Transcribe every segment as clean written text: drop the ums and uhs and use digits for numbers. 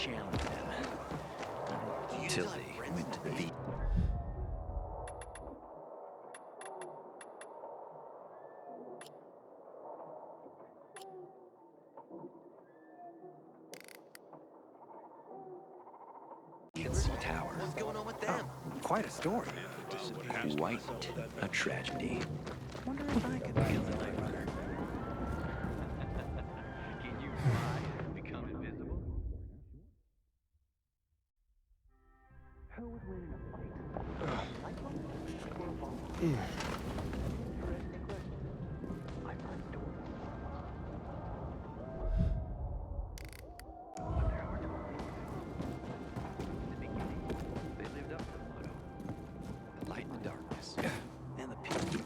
challenge them. Until they went to the tower. What's going on with them? Quite a story. Quite a tragedy. Wonder if I could kill the Night Runner. Can you fly and become invisible? Who would win in a fight? Interesting question. My front door. But there are totally. In the beginning, they lived up to the motto. The light and the darkness. And the peace.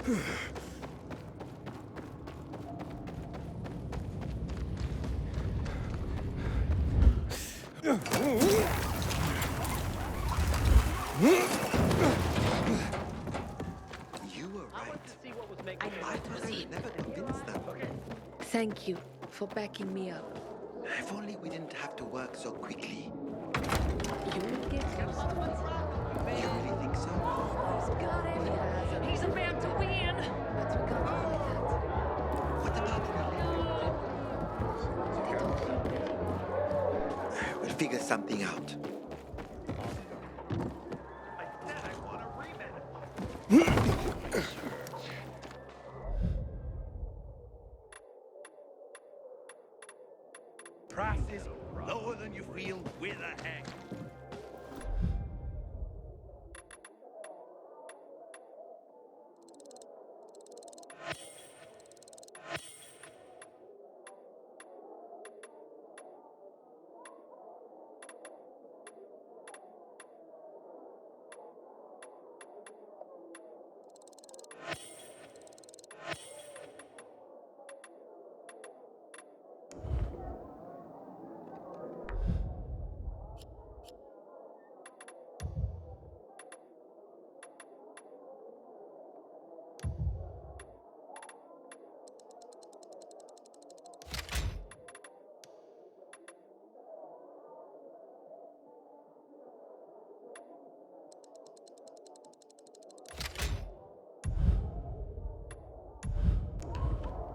You were I right. wanted to see what was making you I thought I would never convince them. Thank you for backing me up. If only we didn't have to work so quickly. You'll get used to it. You really think so? Who's got it? He's about to win! But we can't avoid that. What about in the They don't need me. We'll figure something out. I said I want a rematch. Prices lower than you feel with a heck.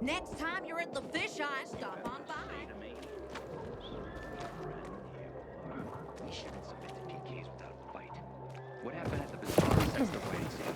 Next time you're at the fish eye, stop on by. We shouldn't submit to PKs without a fight. What happened at the bazaar sets the weighing scale.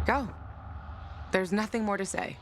Go. There's nothing more to say.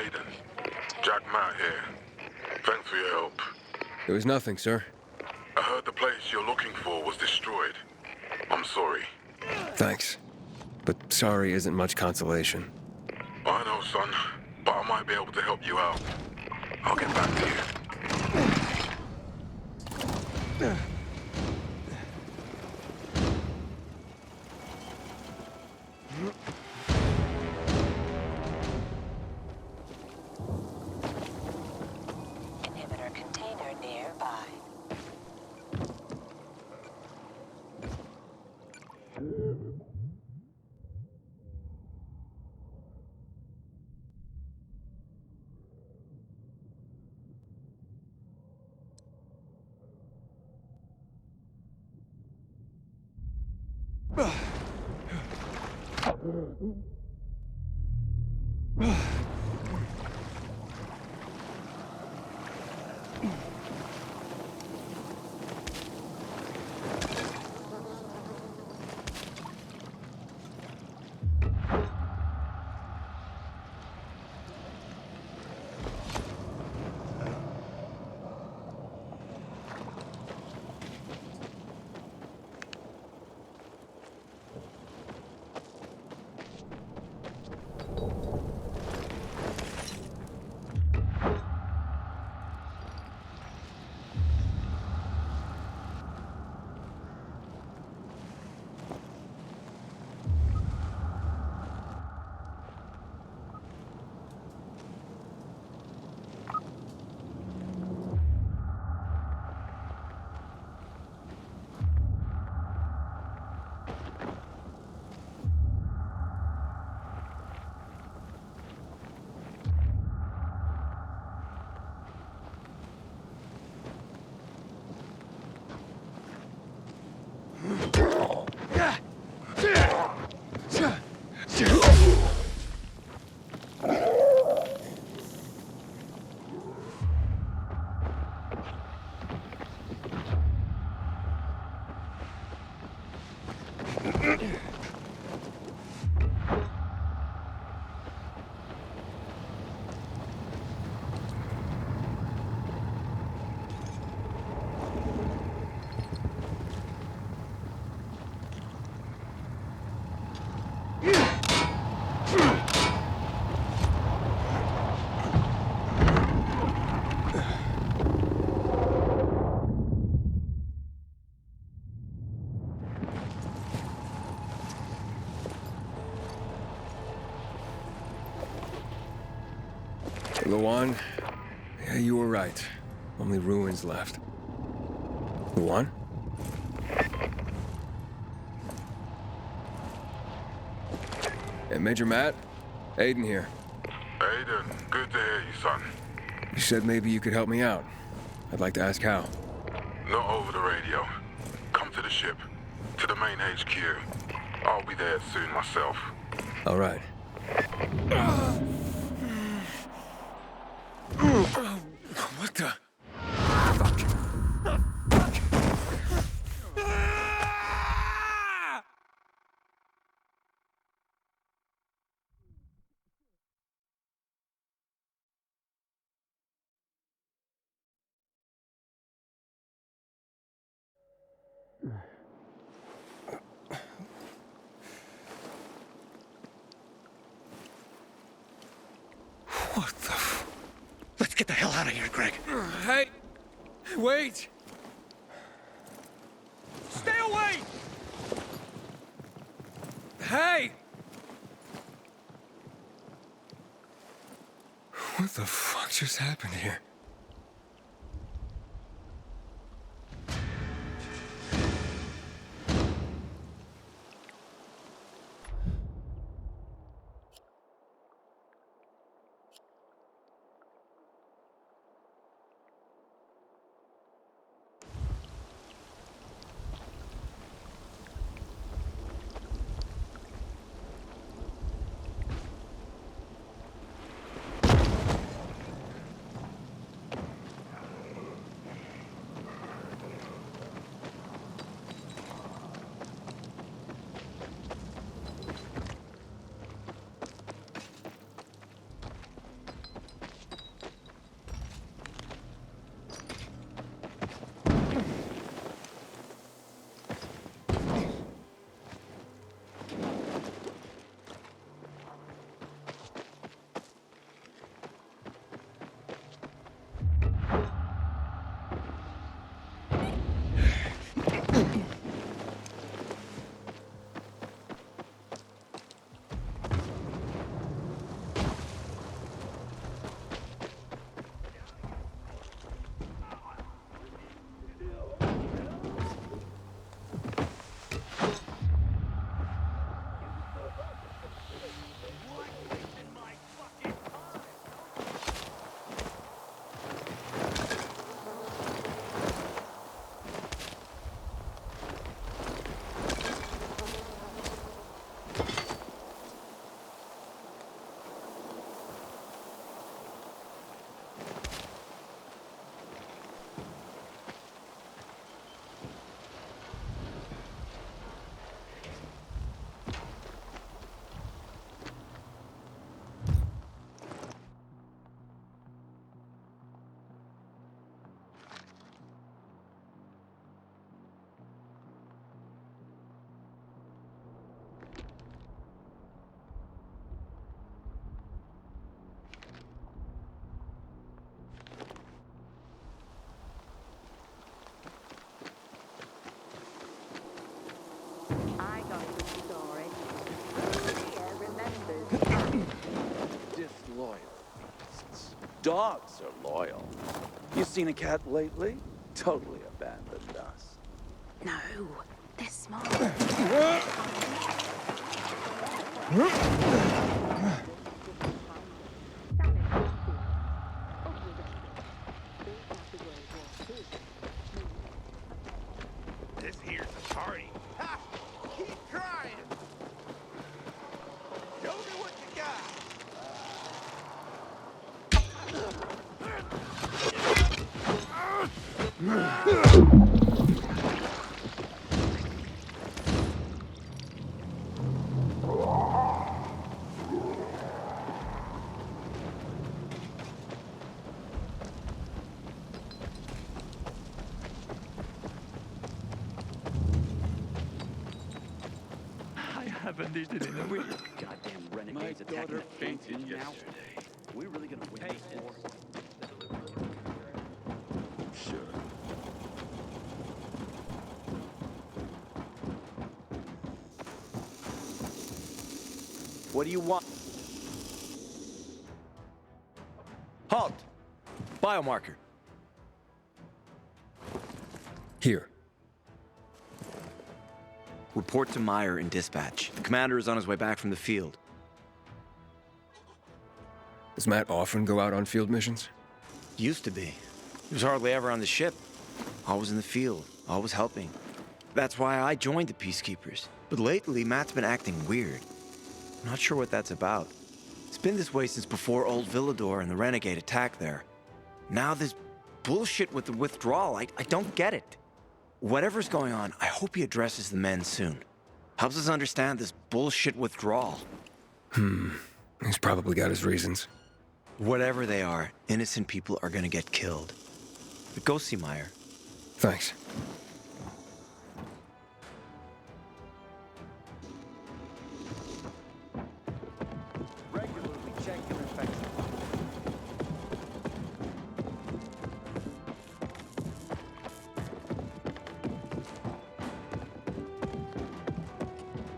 Aiden, Jack Matt here. Thanks for your help. There was nothing, sir. I heard the place you're looking for was destroyed. I'm sorry. Thanks. But sorry isn't much consolation. I know, son, but I might be able to help you out. I'll get back to you. Inhibitor container nearby. Luan, yeah, you were right. Only ruins left. Luan? Hey, Major Matt? Aiden here. Aiden, good to hear you, son. You said maybe you could help me out. I'd like to ask how. Not over the radio. Come to the ship. To the main HQ. I'll be there soon myself. All right. What the? Fuck. What the f... Let's get the hell out of here, Greg. Hey! Wait! Stay away! Hey! What the fuck just happened here? loyal beasts. Dogs are loyal. You seen a cat lately? Totally abandoned us. No, they're smart. This here's a party. Ha! Keep trying. Show me what you got. I haven't eaten in a week. Goddamn renegades attacking the fainted yesterday. We're really gonna win this war. Sure. What do you want? Halt! Biomarker. Here. Report to Meyer in dispatch. The commander is on his way back from the field. Does Matt often go out on field missions? Used to be. He was hardly ever on the ship. Always in the field, always helping. That's why I joined the Peacekeepers. But lately, Matt's been acting weird. I'm not sure what that's about. It's been this way since before old Villador and the Renegade attack there. Now this bullshit with the withdrawal, I don't get it. Whatever's going on, I hope he addresses the men soon. Helps us understand this bullshit withdrawal. He's probably got his reasons. Whatever they are, innocent people are gonna get killed. But go see Meyer. Thanks. Regularly check your infection.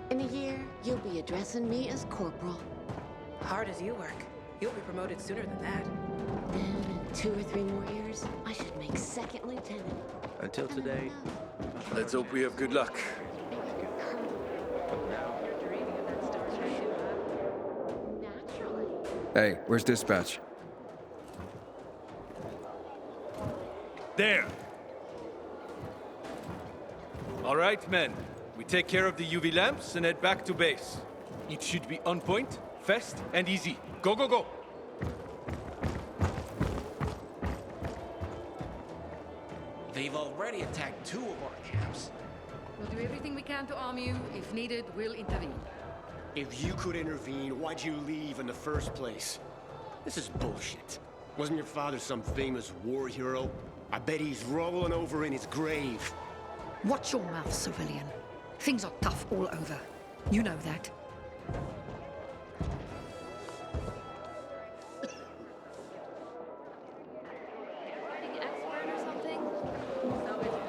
In a year, you'll be addressing me as corporal. Hard as you work, you'll be promoted sooner than that. Then in 2 or 3 more years, I should make second lieutenant. Until today, Let's hope we have good luck. Naturally. Hey, where's dispatch? There. All right, men. We take care of the UV lamps and head back to base. It should be on point, fast, and easy. Go, go, go! They've already attacked 2 of our camps. We'll do everything we can to arm you. If needed, we'll intervene. If you could intervene, why'd you leave in the first place? This is bullshit. Wasn't your father some famous war hero? I bet he's rolling over in his grave. Watch your mouth, civilian. Things are tough all over. You know that.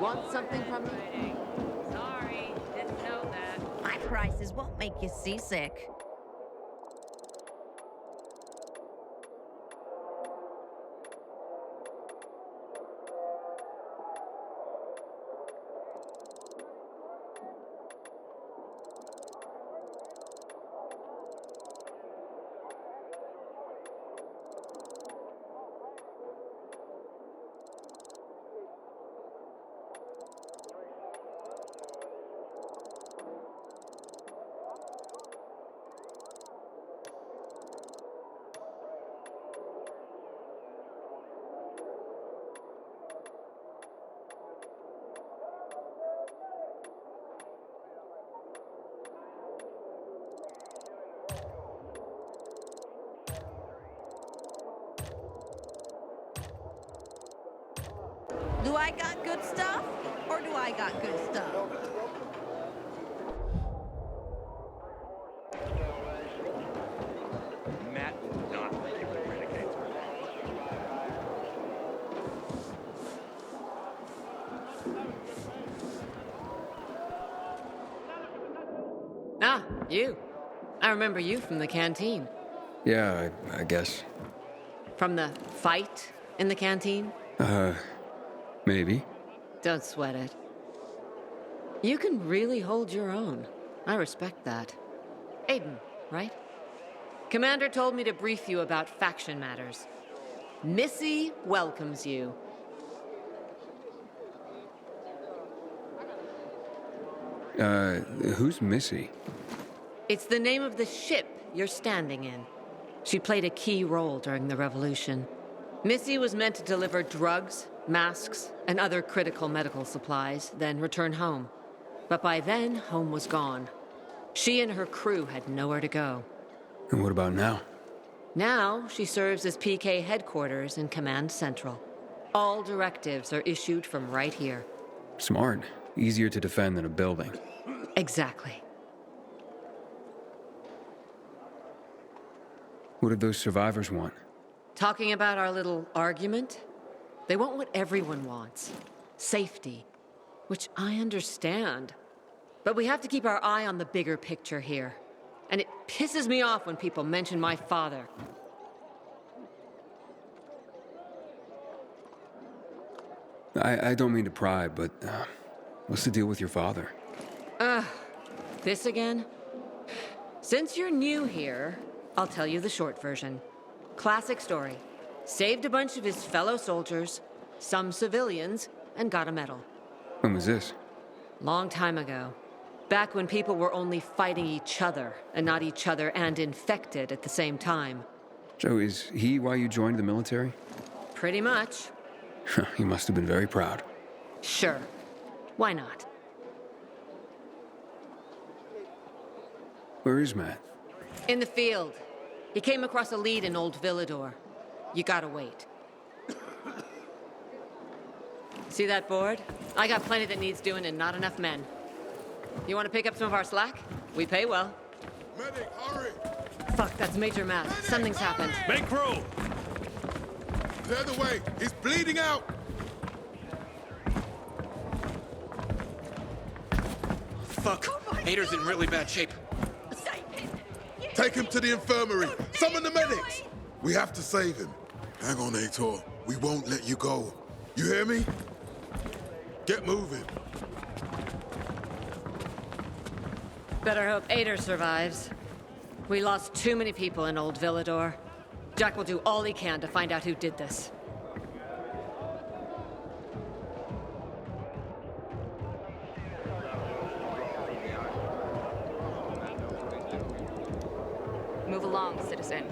Want something from me? Sorry, didn't know that. My prices won't make you seasick. Do I got good stuff, or do I got good stuff? Matt will not give the renegades. Ah, you. I remember you from the canteen. Yeah, I guess. From the fight in the canteen? Maybe. Don't sweat it. You can really hold your own. I respect that. Aiden, right? Commander told me to brief you about faction matters. Missy welcomes you. Who's Missy? It's the name of the ship you're standing in. She played a key role during the revolution. Missy was meant to deliver drugs, masks, and other critical medical supplies, then return home. But by then, home was gone. She and her crew had nowhere to go. And what about now? Now, she serves as PK headquarters in Command Central. All directives are issued from right here. Smart. Easier to defend than a building. Exactly. What did those survivors want? Talking about our little argument? They want what everyone wants. Safety. Which I understand. But we have to keep our eye on the bigger picture here. And it pisses me off when people mention my father. I don't mean to pry, but what's the deal with your father? This again? Since you're new here, I'll tell you the short version. Classic story. Saved a bunch of his fellow soldiers, some civilians, and got a medal. When was this? Long time ago. Back when people were only fighting each other, and not each other and infected at the same time. So is he why you joined the military? Pretty much. He must have been very proud. Sure. Why not? Where is Matt? In the field. He came across a lead in Old Villador. You gotta wait. See that board? I got plenty that needs doing and not enough men. You want to pick up some of our slack? We pay well. Medic, hurry! Fuck, that's Major Matt. Something's happened. Make room! Clear the way! He's bleeding out! Fuck! Ader's in really bad shape. Take him to the infirmary! Summon the medics! We have to save him. Hang on, Ator. We won't let you go. You hear me? Get moving. Better hope Ader survives. We lost too many people in Old Villador. Jack will do all he can to find out who did this. Move along, citizen.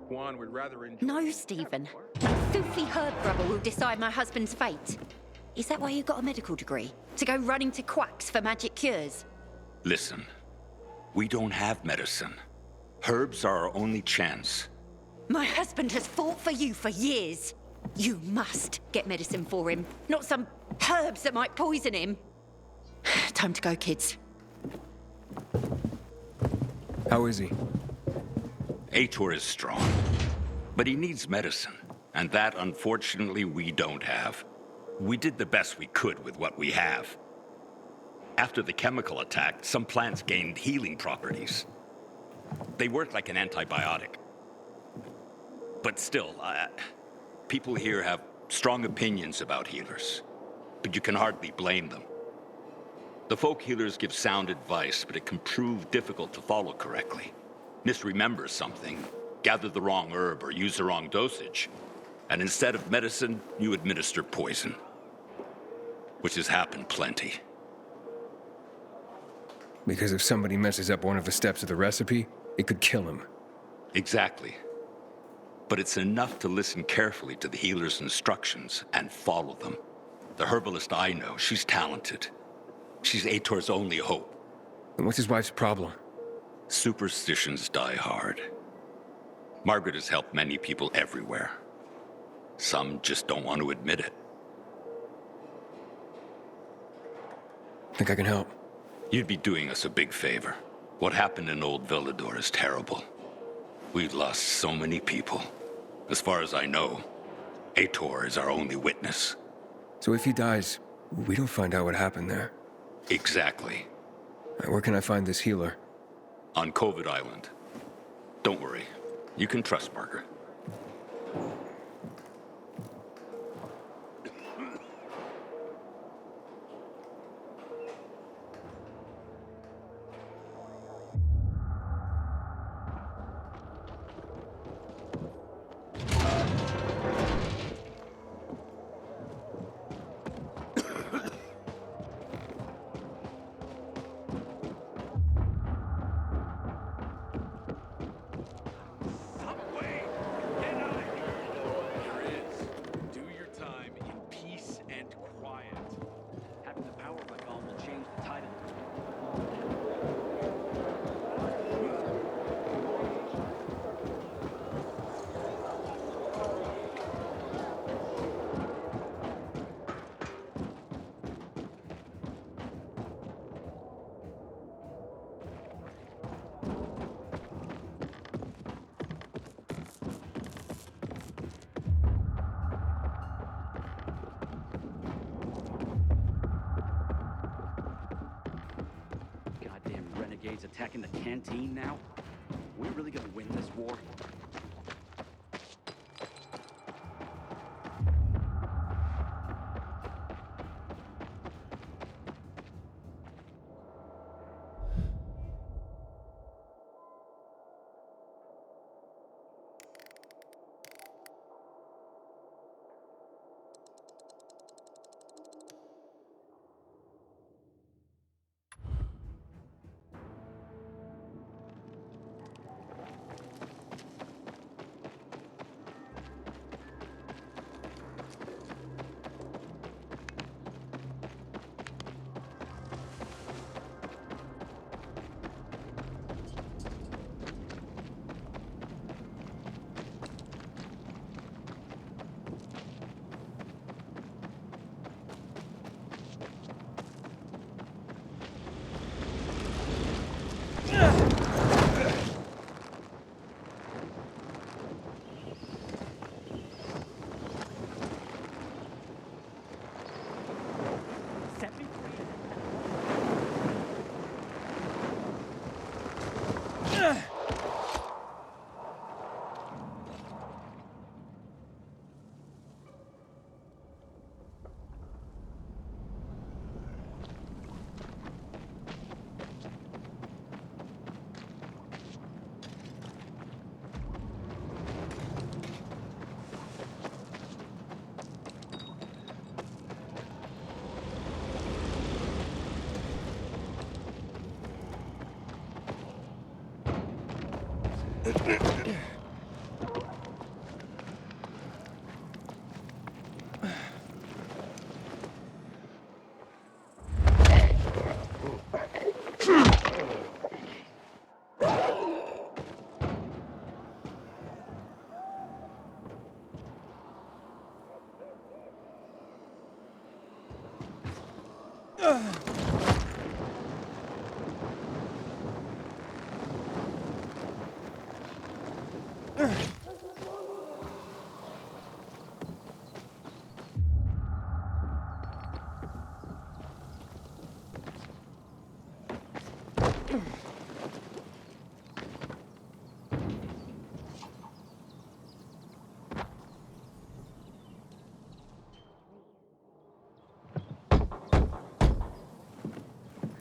Juan would rather enjoy... No, Stephen. A filthy herb grubber will decide my husband's fate. Is that why you got a medical degree? To go running to quacks for magic cures? Listen, we don't have medicine. Herbs are our only chance. My husband has fought for you for years. You must get medicine for him, not some herbs that might poison him. Time to go, kids. How is he? Ator is strong, but he needs medicine, and that, unfortunately, we don't have. We did the best we could with what we have. After the chemical attack, some plants gained healing properties. They work like an antibiotic. But still, people here have strong opinions about healers, but you can hardly blame them. The folk healers give sound advice, but it can prove difficult to follow correctly. Misremember something, gather the wrong herb, or use the wrong dosage, and instead of medicine, you administer poison. Which has happened plenty. Because if somebody messes up one of the steps of the recipe, it could kill him. Exactly. But it's enough to listen carefully to the healer's instructions and follow them. The herbalist I know, she's talented. She's Ator's only hope. And what's his wife's problem? Superstitions die hard. Margaret has helped many people everywhere. Some just don't want to admit it. Think I can help? You'd be doing us a big favor. What happened in Old Villador is terrible. We've lost so many people. As far as I know, Ator is our only witness. So if he dies, we don't find out what happened there. Exactly. Where can I find this healer? On COVID Island. Don't worry. You can trust Margaret. Renegades attacking the canteen now? We really gonna win this war?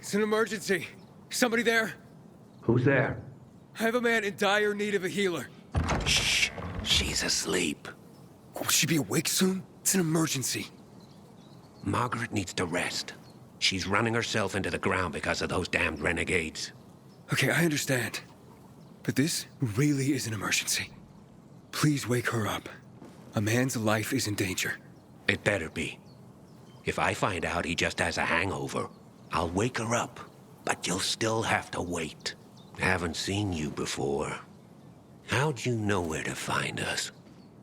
It's an emergency. Somebody there? Who's there? I have a man in dire need of a healer. Shh. She's asleep. Will she be awake soon? It's an emergency. Margaret needs to rest. She's running herself into the ground because of those damned renegades. Okay, I understand. But this really is an emergency. Please wake her up. A man's life is in danger. It better be. If I find out he just has a hangover, I'll wake her up. But you'll still have to wait. Haven't seen you before. How'd you know where to find us?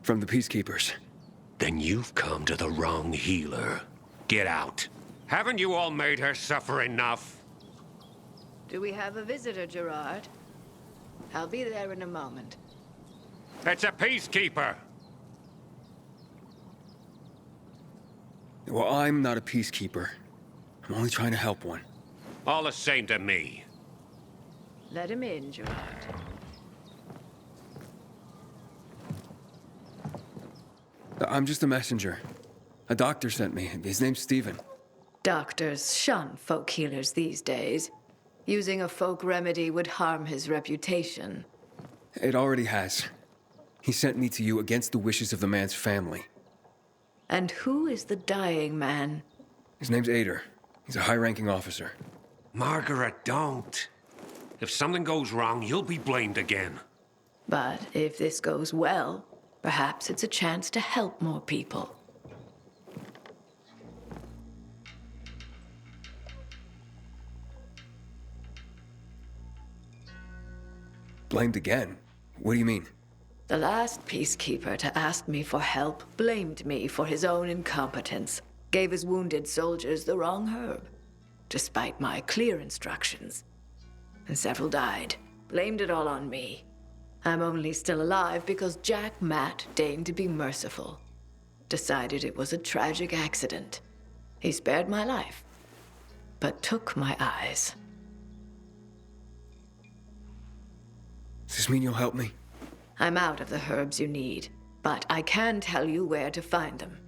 From the Peacekeepers. Then you've come to the wrong healer. Get out. Haven't you all made her suffer enough? Do we have a visitor, Gerard? I'll be there in a moment. It's a peacekeeper. Well, I'm not a peacekeeper. I'm only trying to help one. All the same to me. Let him in, Gerard. I'm just a messenger. A doctor sent me. His name's Stephen. Doctors shun folk healers these days. Using a folk remedy would harm his reputation. It already has. He sent me to you against the wishes of the man's family. And who is the dying man? His name's Acer. He's a high-ranking officer. Margaret, don't. If something goes wrong, you'll be blamed again. But if this goes well, perhaps it's a chance to help more people. Blamed again? What do you mean? The last peacekeeper to ask me for help blamed me for his own incompetence. Gave his wounded soldiers the wrong herb, despite my clear instructions. And several died. Blamed it all on me. I'm only still alive because Jack Matt deigned to be merciful. Decided it was a tragic accident. He spared my life, but took my eyes. Does this mean you'll help me? I'm out of the herbs you need, but I can tell you where to find them.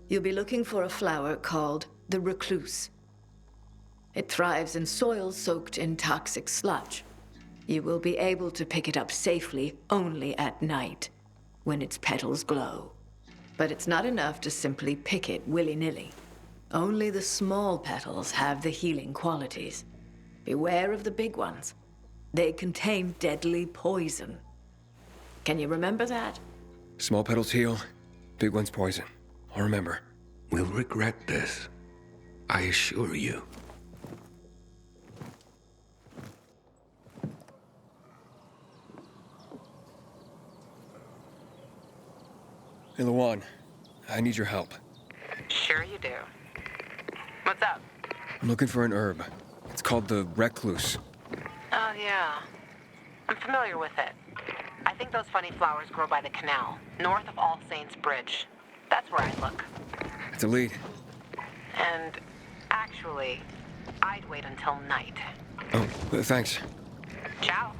You'll be looking for a flower called the recluse. It thrives in soil soaked in toxic sludge. You will be able to pick it up safely only at night, when its petals glow. But it's not enough to simply pick it willy-nilly. Only the small petals have the healing qualities. Beware of the big ones. They contain deadly poison. Can you remember that? Small petals heal, big ones poison. I'll remember. We'll regret this. I assure you. Hey, Lawan, I need your help. Sure you do. What's up? I'm looking for an herb. It's called the recluse. Oh, yeah. I'm familiar with it. I think those funny flowers grow by the canal, north of All Saints Bridge. That's where I look. It's a lead. And actually, I'd wait until night. Oh, thanks. Ciao.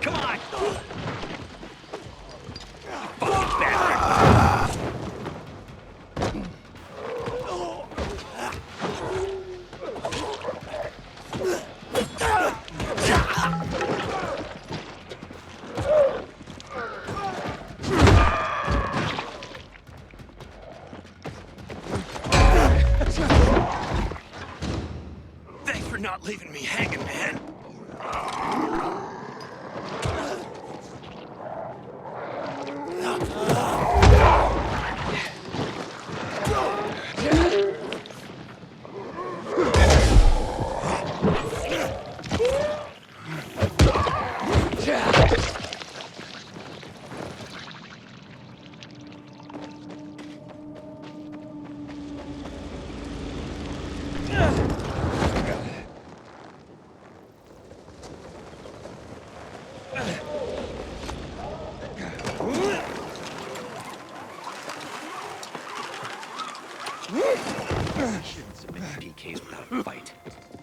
Come on! Thanks for not leaving me hanging, man.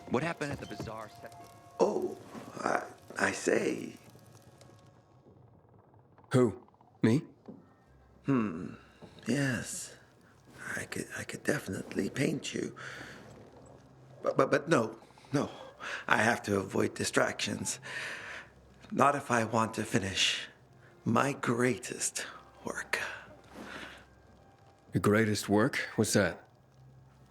What happened at the bazaar set? Oh, I say. Who? Me? Yes. I could definitely paint you. But no. I have to avoid distractions. Not if I want to finish my greatest work. Your greatest work? What's that?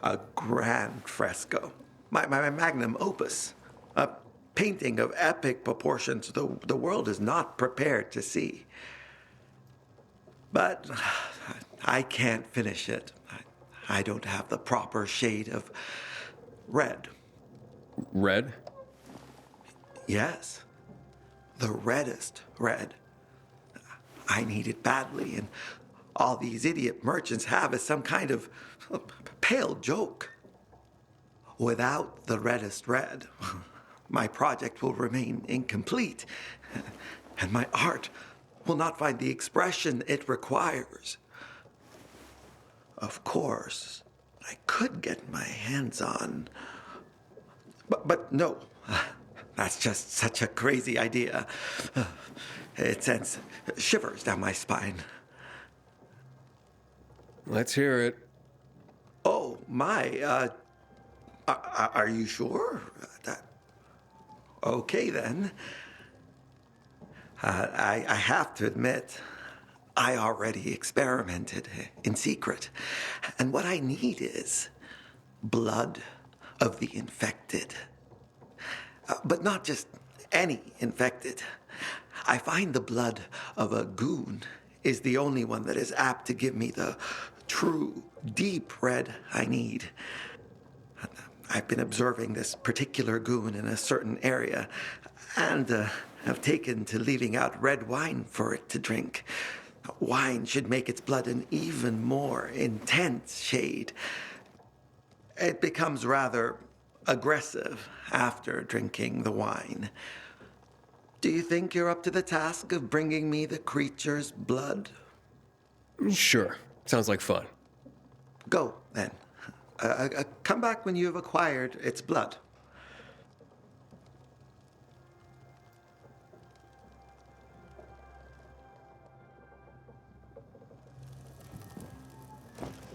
A grand fresco. My magnum opus. A painting of epic proportions the world is not prepared to see. But I can't finish it. I don't have the proper shade of red. Red? Yes. The reddest red. I need it badly, and all these idiot merchants have is some kind of pale joke. Without the reddest red, my project will remain incomplete, and my art will not find the expression it requires. Of course, I could get my hands on... But no, that's just such a crazy idea. It sends shivers down my spine. Let's hear it. Oh, my, are you sure? Okay, then. I have to admit, I already experimented in secret. And what I need is blood of the infected. But not just any infected. I find the blood of a goon is the only one that is apt to give me the true, deep red I need. I've been observing this particular goon in a certain area, and have taken to leaving out red wine for it to drink. Wine should make its blood an even more intense shade. It becomes rather aggressive after drinking the wine. Do you think you're up to the task of bringing me the creature's blood? Sure. Sounds like fun. Go, then. Come back when you have acquired its blood.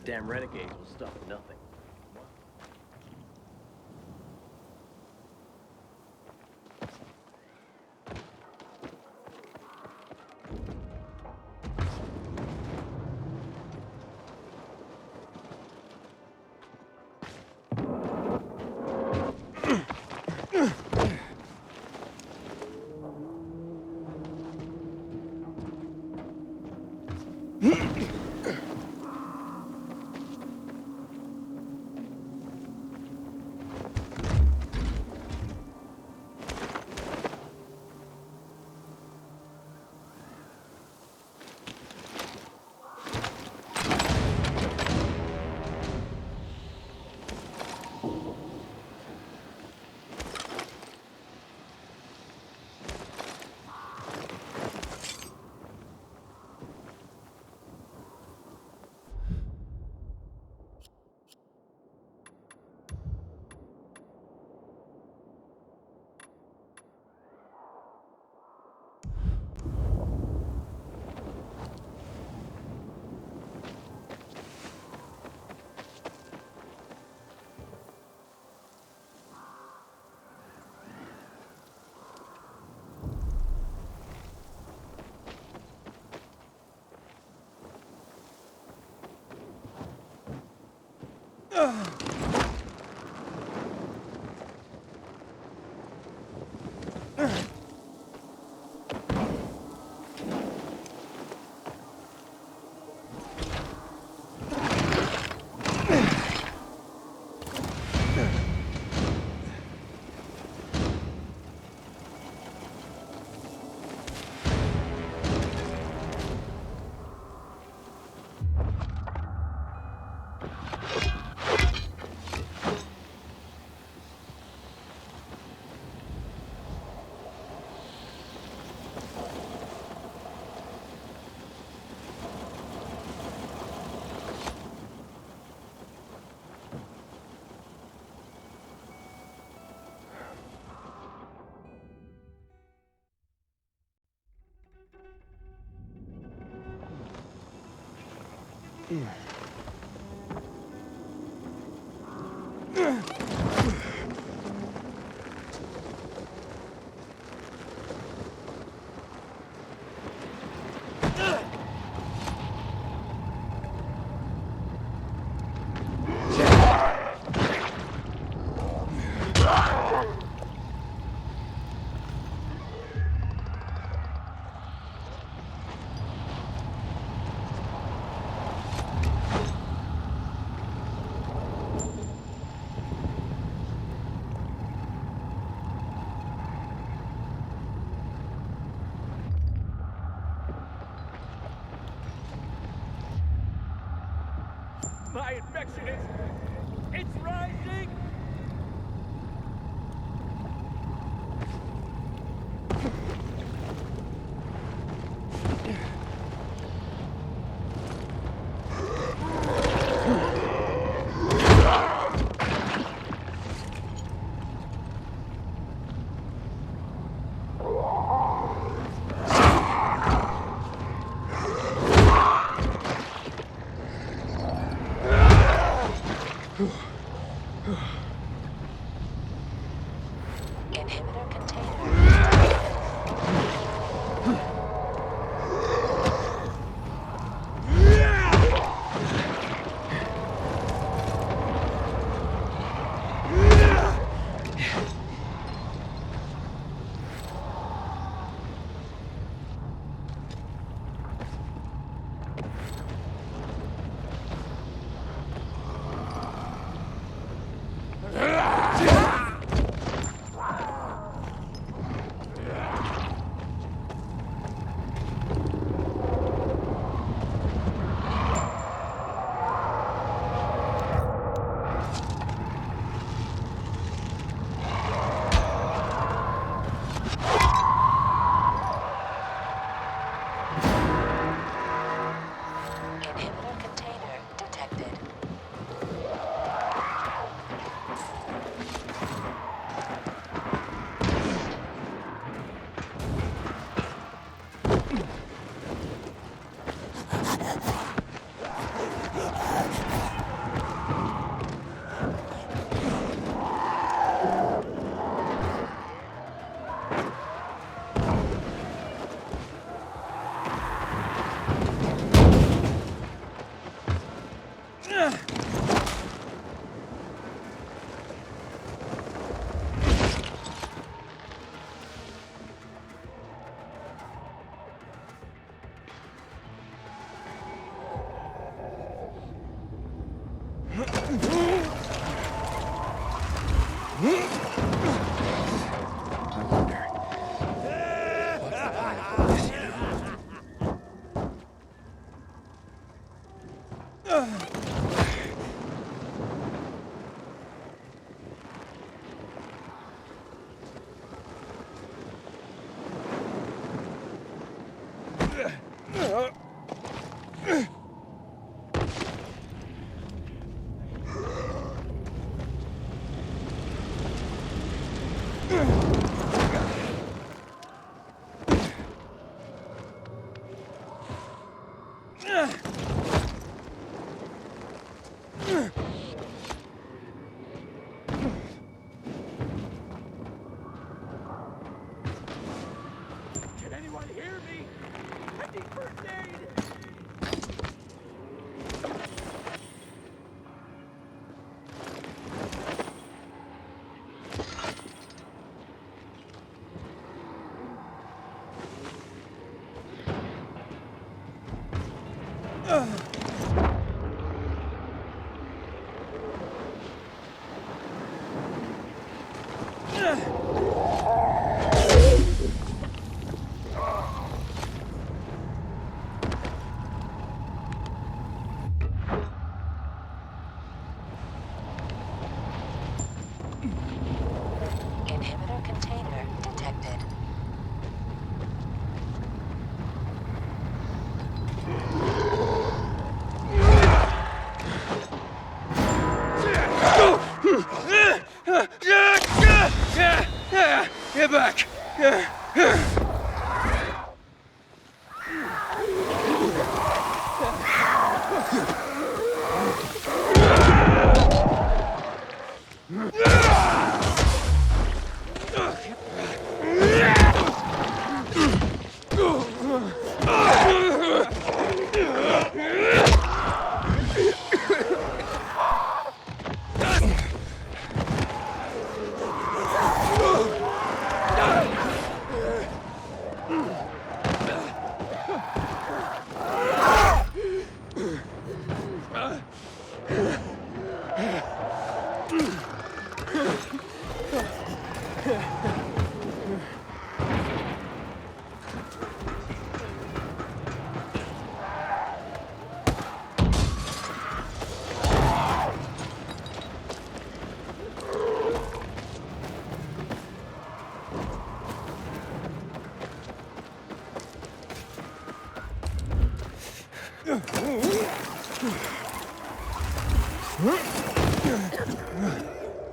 Damn renegades will stop at nothing. My infection is... it's rising!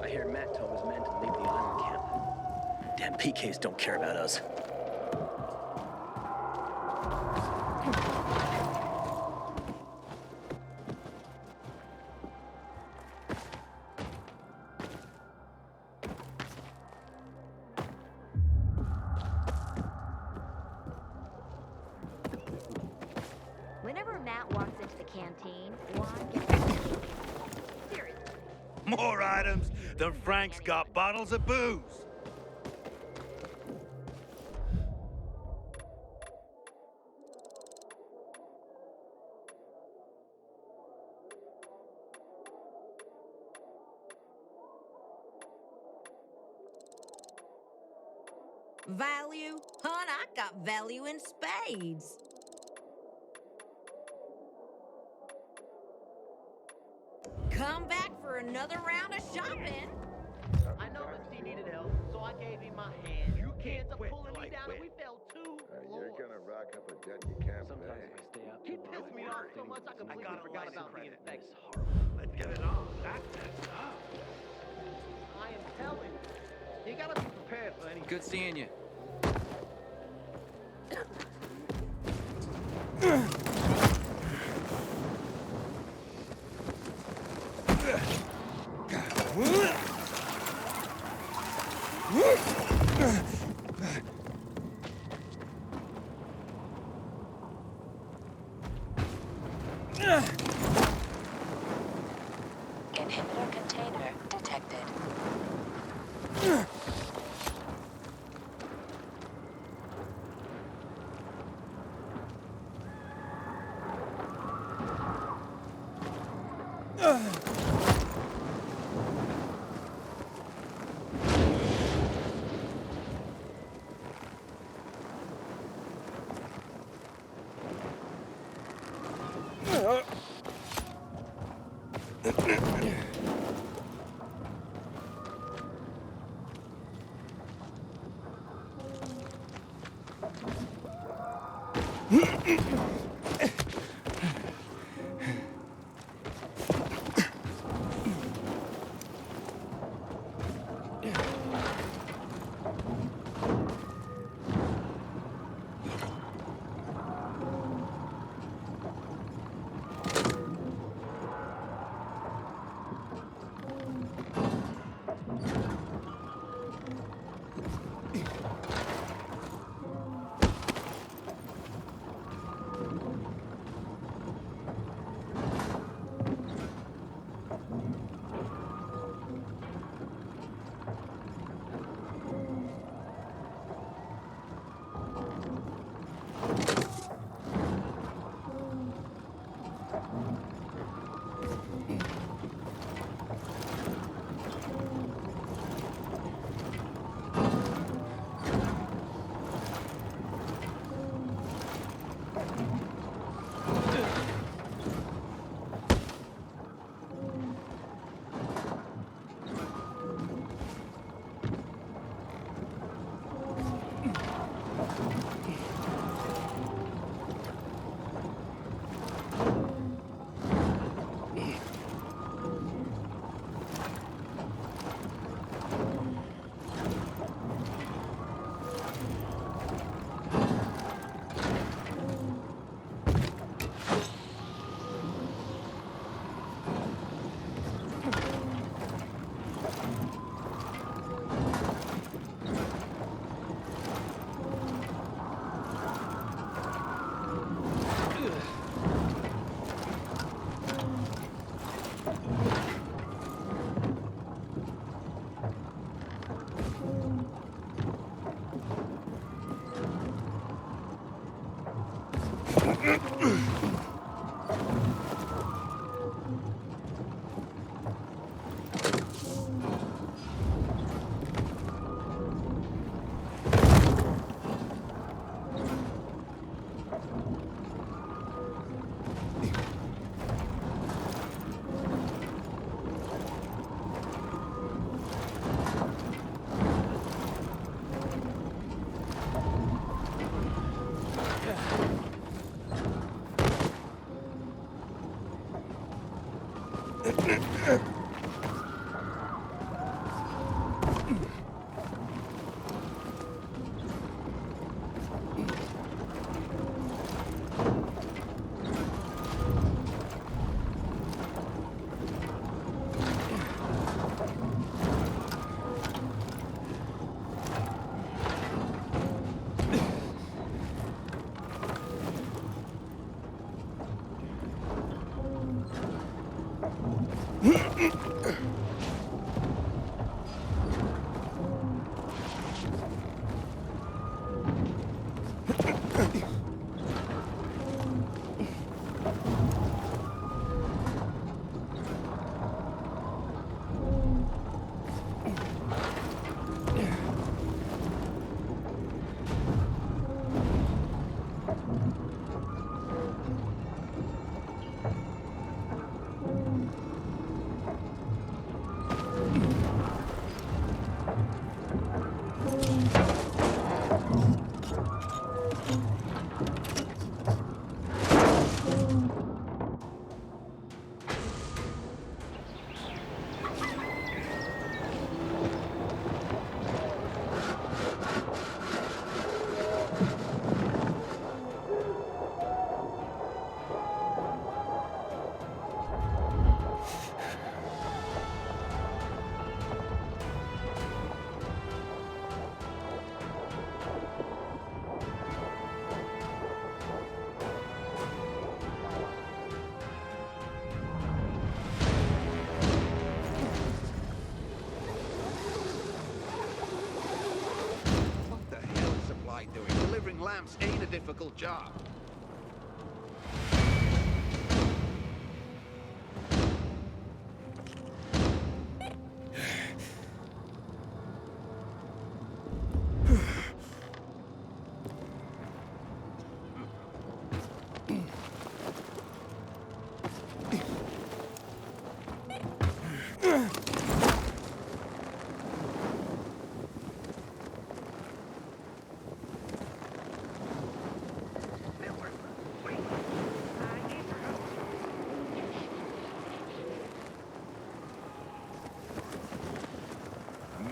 I hear Matt told his men to leave the island camp. Damn PKs don't care about us. Whenever Matt walks into the canteen, seriously. More items than Frank's got bottles of booze. Value? Hon, I got value in spades. Come back for another round of shopping. I noticed he needed help, so I gave him my hand. You can't pulling me down and we fell too. You're gonna rack up a debt you can't Sometimes pay. if I stay up, he pissed me off so much I completely forgot about being infected. Let's get it on. That's up. I am telling you, you gotta be prepared for anything. Good seeing you. Inhibitor container detected. Lamps ain't a difficult job.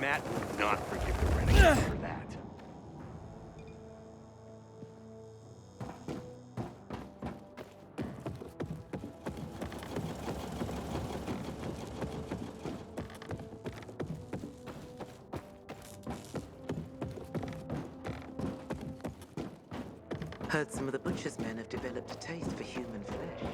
Matt will not forgive the renegade for that. Heard some of the butcher's men have developed a taste for human flesh.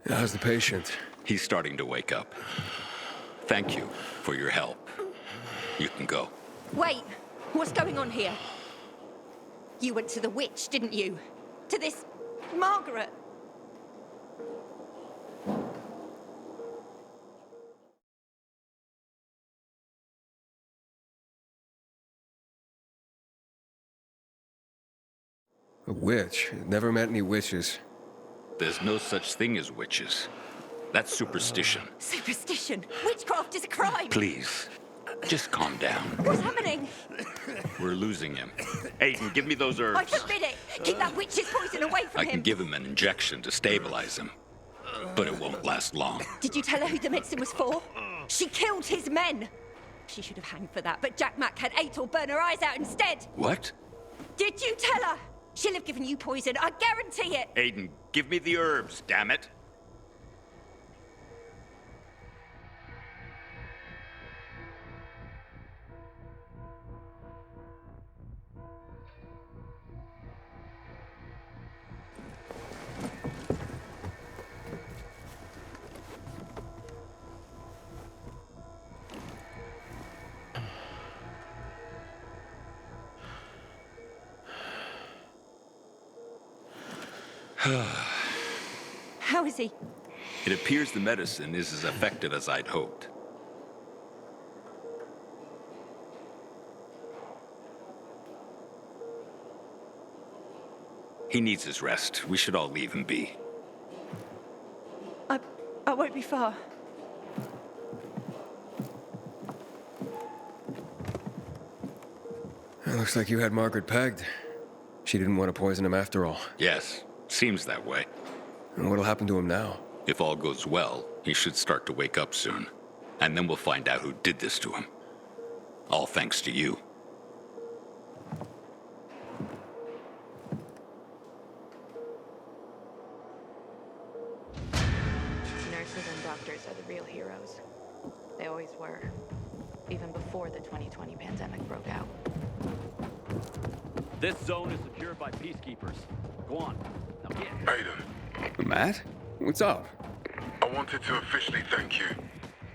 How's the patient? He's starting to wake up. Thank you for your help. You can go. Wait, what's going on here? You went to the witch, didn't you? To this Margaret? A witch? Never met any witches. There's no such thing as witches. That's superstition. Superstition? Witchcraft is a crime! Please, just calm down. What's happening? We're losing him. Aiden, give me those herbs. I forbid it! Keep that witch's poison away from I him! can give him an injection to stabilize him, but it won't last long. Did you tell her who the medicine was for? She killed his men! She should have hanged for that, but Jack Mack had Ator burn her eyes out instead! What? Did you tell her? She'll have given you poison, I guarantee it! Aiden, give me the herbs, damn it. How is he? It appears the medicine is as effective as I'd hoped. He needs his rest. We should all leave him be. I won't be far. It looks like you had Margaret pegged. She didn't want to poison him after all. Yes, seems that way. And what'll happen to him now? If all goes well, he should start to wake up soon. And then we'll find out who did this to him. All thanks to you. Nurses and doctors are the real heroes. They always were. Even before the 2020 pandemic broke out. This zone is secured by peacekeepers. Go on. Now get. Aiden. Matt? What's up? I wanted to officially thank you.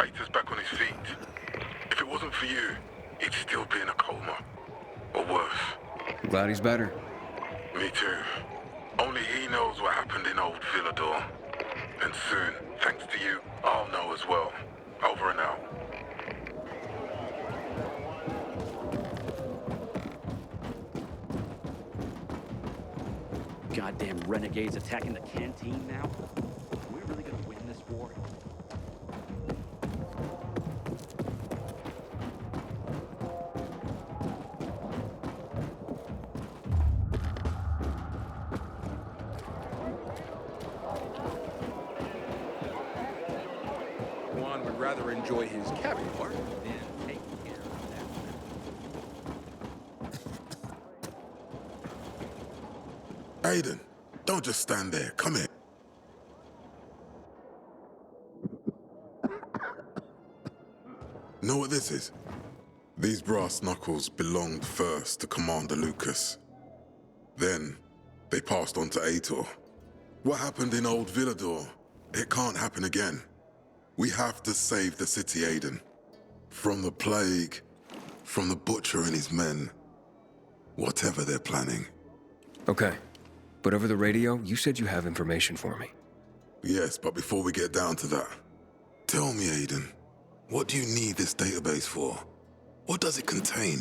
Acer's back on his feet. If it wasn't for you, he'd still be in a coma. Or worse. I'm glad he's better. Me too. Only he knows what happened in old Villador. And soon, thanks to you, I'll know as well. Over and out. Goddamn renegades attacking the canteen now? Are we really gonna win this war? One would rather enjoy his caviar than take care of that. Aiden, don't just stand there. Come here. Know what this is? These brass knuckles belonged first to Commander Lucas. Then, they passed on to Ator. What happened in old Villador, it can't happen again. We have to save the city, Aiden. From the plague, from the butcher and his men. Whatever they're planning. Okay. But over the radio, you said you have information for me. Yes, but before we get down to that, tell me, Aiden, what do you need this database for? What does it contain?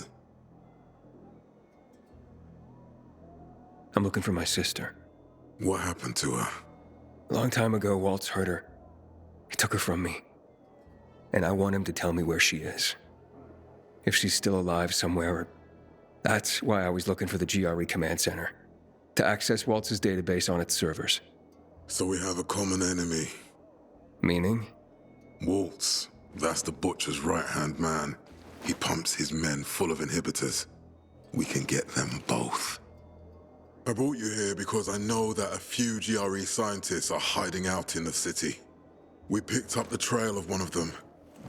I'm looking for my sister. What happened to her? A long time ago, Waltz hurt her. He took her from me. And I want him to tell me where she is. If she's still alive somewhere. That's why I was looking for the GRE command center. To access Waltz's database on its servers. So we have a common enemy. Meaning? Waltz. That's the butcher's right-hand man. He pumps his men full of inhibitors. We can get them both. I brought you here because I know that a few GRE scientists are hiding out in the city. We picked up the trail of one of them,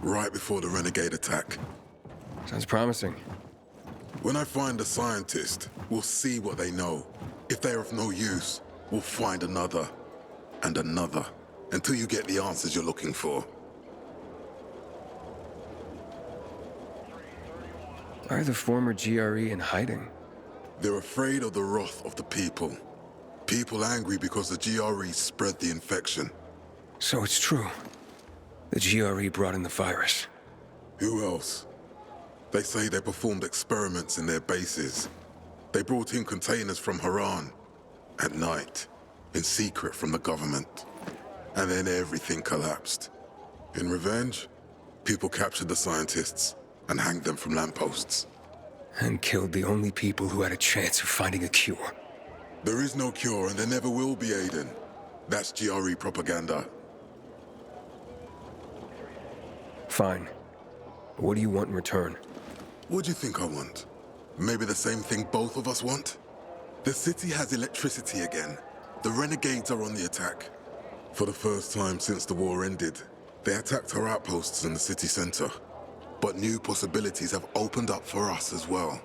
right before the renegade attack. Sounds promising. When I find a scientist, we'll see what they know. If they're of no use, we'll find another, and another, until you get the answers you're looking for. Why are the former GRE in hiding? They're afraid of the wrath of the people. People angry because the GRE spread the infection. So it's true. The GRE brought in the virus. Who else? They say they performed experiments in their bases. They brought in containers from Haran. At night. In secret from the government. And then everything collapsed. In revenge, people captured the scientists and hanged them from lampposts. And killed the only people who had a chance of finding a cure. There is no cure, and there never will be, Aiden. That's GRE propaganda. Fine. What do you want in return? What do you think I want? Maybe the same thing both of us want? The city has electricity again. The renegades are on the attack. For the first time since the war ended, they attacked our outposts in the city center. But new possibilities have opened up for us as well.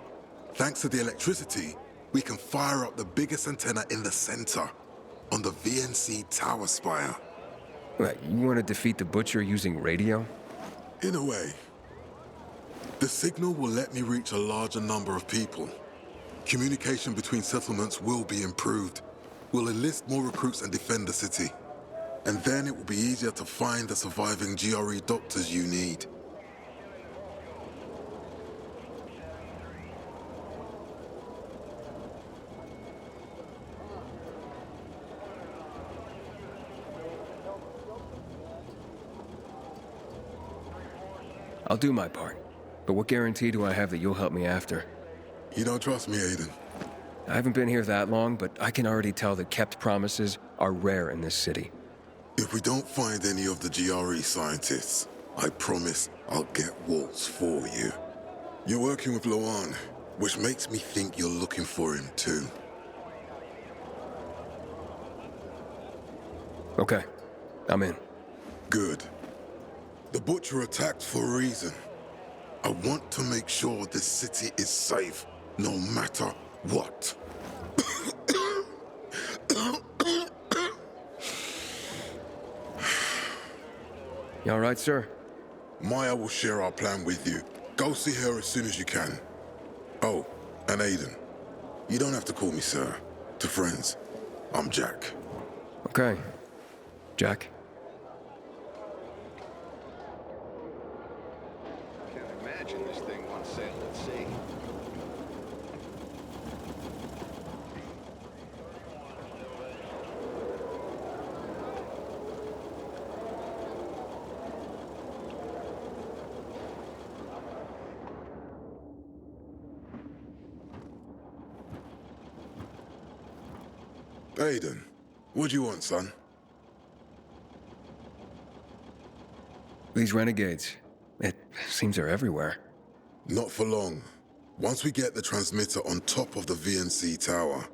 Thanks to the electricity, we can fire up the biggest antenna in the center, on the VNC tower spire. What, you want to defeat the Butcher using radio? In a way. The signal will let me reach a larger number of people. Communication between settlements will be improved. We'll enlist more recruits and defend the city. And then it will be easier to find the surviving GRE doctors you need. I'll do my part. But what guarantee do I have that you'll help me after? You don't trust me, Aiden? I haven't been here that long, but I can already tell that kept promises are rare in this city. If we don't find any of the GRE scientists, I promise I'll get Waltz for you. You're working with Loan, which makes me think you're looking for him too. Okay, I'm in. Good. The Butcher attacked for a reason. I want to make sure this city is safe, no matter what. You all right, sir? Maya will share our plan with you. Go see her as soon as you can. Oh, and Aiden. You don't have to call me sir. To friends, I'm Jack. Okay. Jack? Can't imagine this thing once sailed at sea. Aiden, what do you want, son? These renegades. It seems they're everywhere. Not for long. Once we get the transmitter on top of the VNC tower,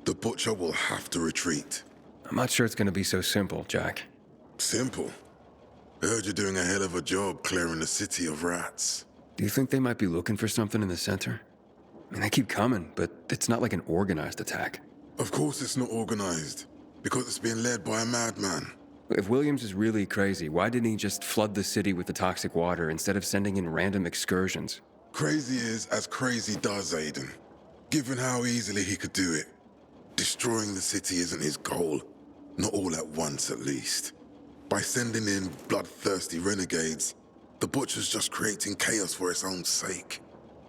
the Butcher will have to retreat. I'm not sure it's gonna be so simple, Jack. Simple? I heard you're doing a hell of a job clearing the city of rats. Do you think they might be looking for something in the center? I mean, they keep coming, but it's not like an organized attack. Of course it's not organized, because it's being led by a madman. If Williams is really crazy, why didn't he just flood the city with the toxic water instead of sending in random excursions? Crazy is as crazy does, Aiden. Given how easily he could do it. Destroying the city isn't his goal. Not all at once, at least. By sending in bloodthirsty renegades, the Butcher's just creating chaos for its own sake.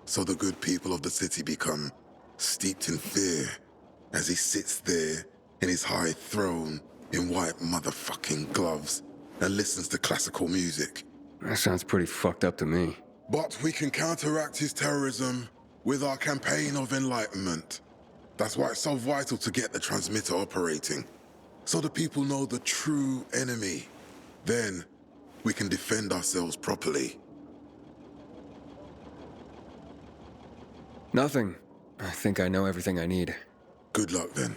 So the good people of the city become steeped in fear as he sits there in his high throne in white motherfucking gloves and listens to classical music. That sounds pretty fucked up to me. But we can counteract his terrorism with our campaign of enlightenment. That's why it's so vital to get the transmitter operating, so the people know the true enemy. Then we can defend ourselves properly. Nothing. I think I know everything I need. Good luck, then.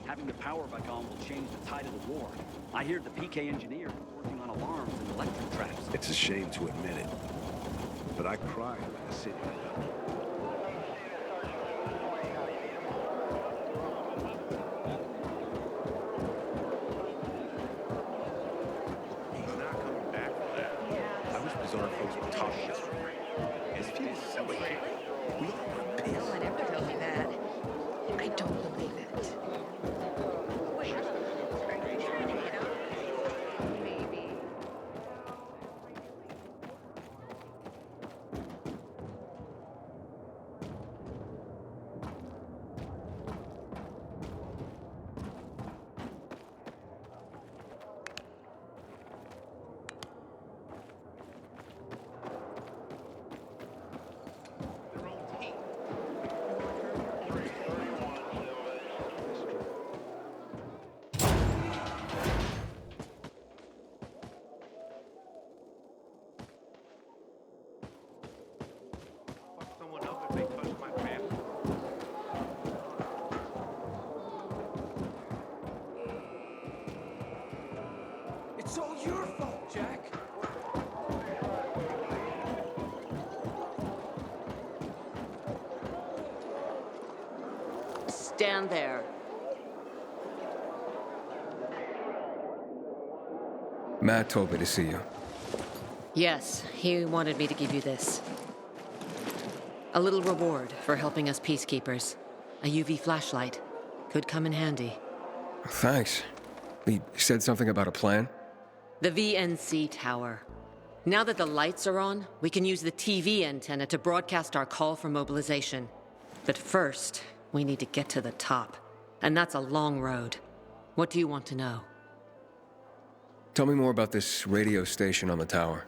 Having the power back on will change the tide of the war. I hear the PK engineer working on alarms and electric traps. It's a shame to admit it, but I cried when the city lit up. He's not coming back from that. I wish Bizarre folks would talk to us. It feels silly. We all want piss. No one ever told me that. I don't believe it. Wait, are you trying to hit on me? Maybe. stand there. Matt told me to see you. Yes, he wanted me to give you this. A little reward for helping us peacekeepers. A UV flashlight. Could come in handy. Thanks. He said something about a plan? The VNC tower. Now that the lights are on, we can use the TV antenna to broadcast our call for mobilization. But first, we need to get to the top. And that's a long road. What do you want to know? Tell me more about this radio station on the tower.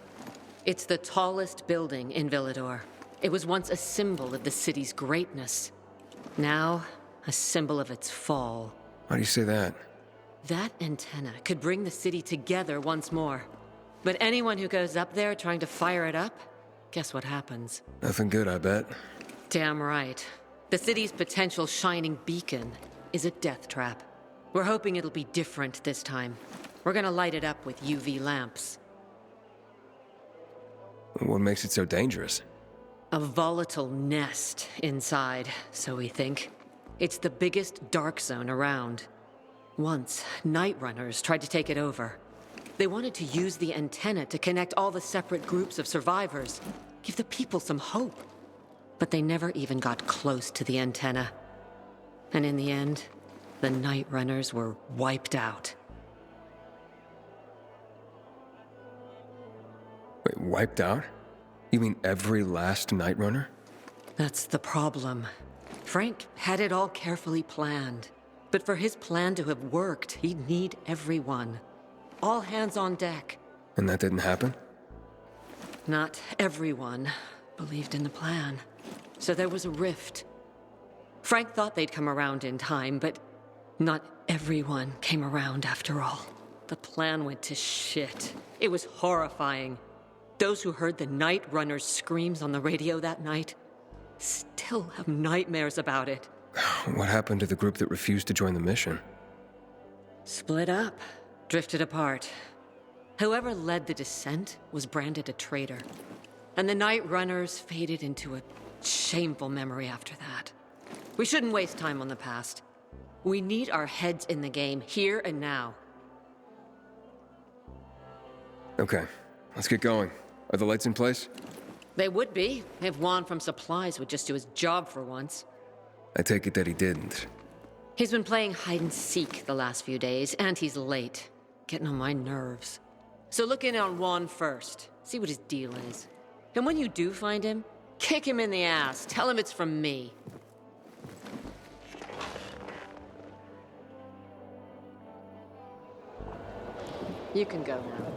It's the tallest building in Villador. It was once a symbol of the city's greatness. Now, a symbol of its fall. Why do you say that? That antenna could bring the city together once more. But anyone who goes up there trying to fire it up, guess what happens? Nothing good, I bet. Damn right. The city's potential shining beacon is a death trap. We're hoping it'll be different this time. We're gonna light it up with UV lamps. What makes it so dangerous? A volatile nest inside, so we think. It's the biggest dark zone around. Once, night runners tried to take it over. They wanted to use the antenna to connect all the separate groups of survivors, give the people some hope. But they never even got close to the antenna. And in the end, the night runners were wiped out. Wait, wiped out? You mean every last Night Runner? That's the problem. Frank had it all carefully planned. But for his plan to have worked, he'd need everyone. All hands on deck. And that didn't happen? Not everyone believed in the plan. So there was a rift. Frank thought they'd come around in time, but not everyone came around after all. The plan went to shit. It was horrifying. Those who heard the Night Runner's screams on the radio that night still have nightmares about it. What happened to the group that refused to join the mission? Split up, drifted apart. Whoever led the descent was branded a traitor. And the Night Runners faded into a shameful memory after that. We shouldn't waste time on the past. We need our heads in the game, here and now. Okay, let's get going. Are the lights in place? They would be, if Juan from Supplies would just do his job for once. I take it that he didn't. He's been playing hide-and-seek the last few days, and he's late. Getting on my nerves. So look in on Juan first. See what his deal is. And when you do find him, kick him in the ass. Tell him it's from me. You can go now.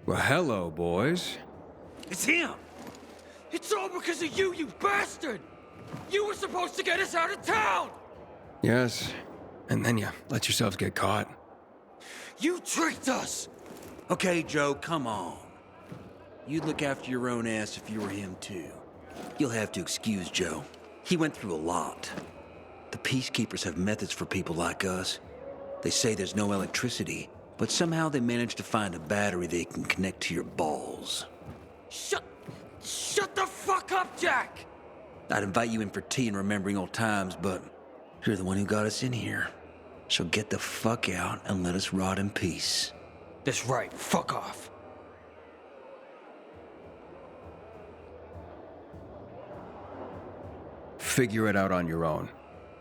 Well, hello, boys. It's him! It's all because of you, you bastard! You were supposed to get us out of town! Yes, and then you let yourselves get caught. You tricked us! Okay, Joe, come on. You'd look after your own ass if you were him, too. You'll have to excuse Joe. He went through a lot. The Peacekeepers have methods for people like us. They say there's no electricity, but somehow they managed to find a battery they can connect to your balls. Shut the fuck up, Jack! I'd invite you in for tea and remembering old times, but you're the one who got us in here. So get the fuck out and let us rot in peace. That's right, fuck off. Figure it out on your own.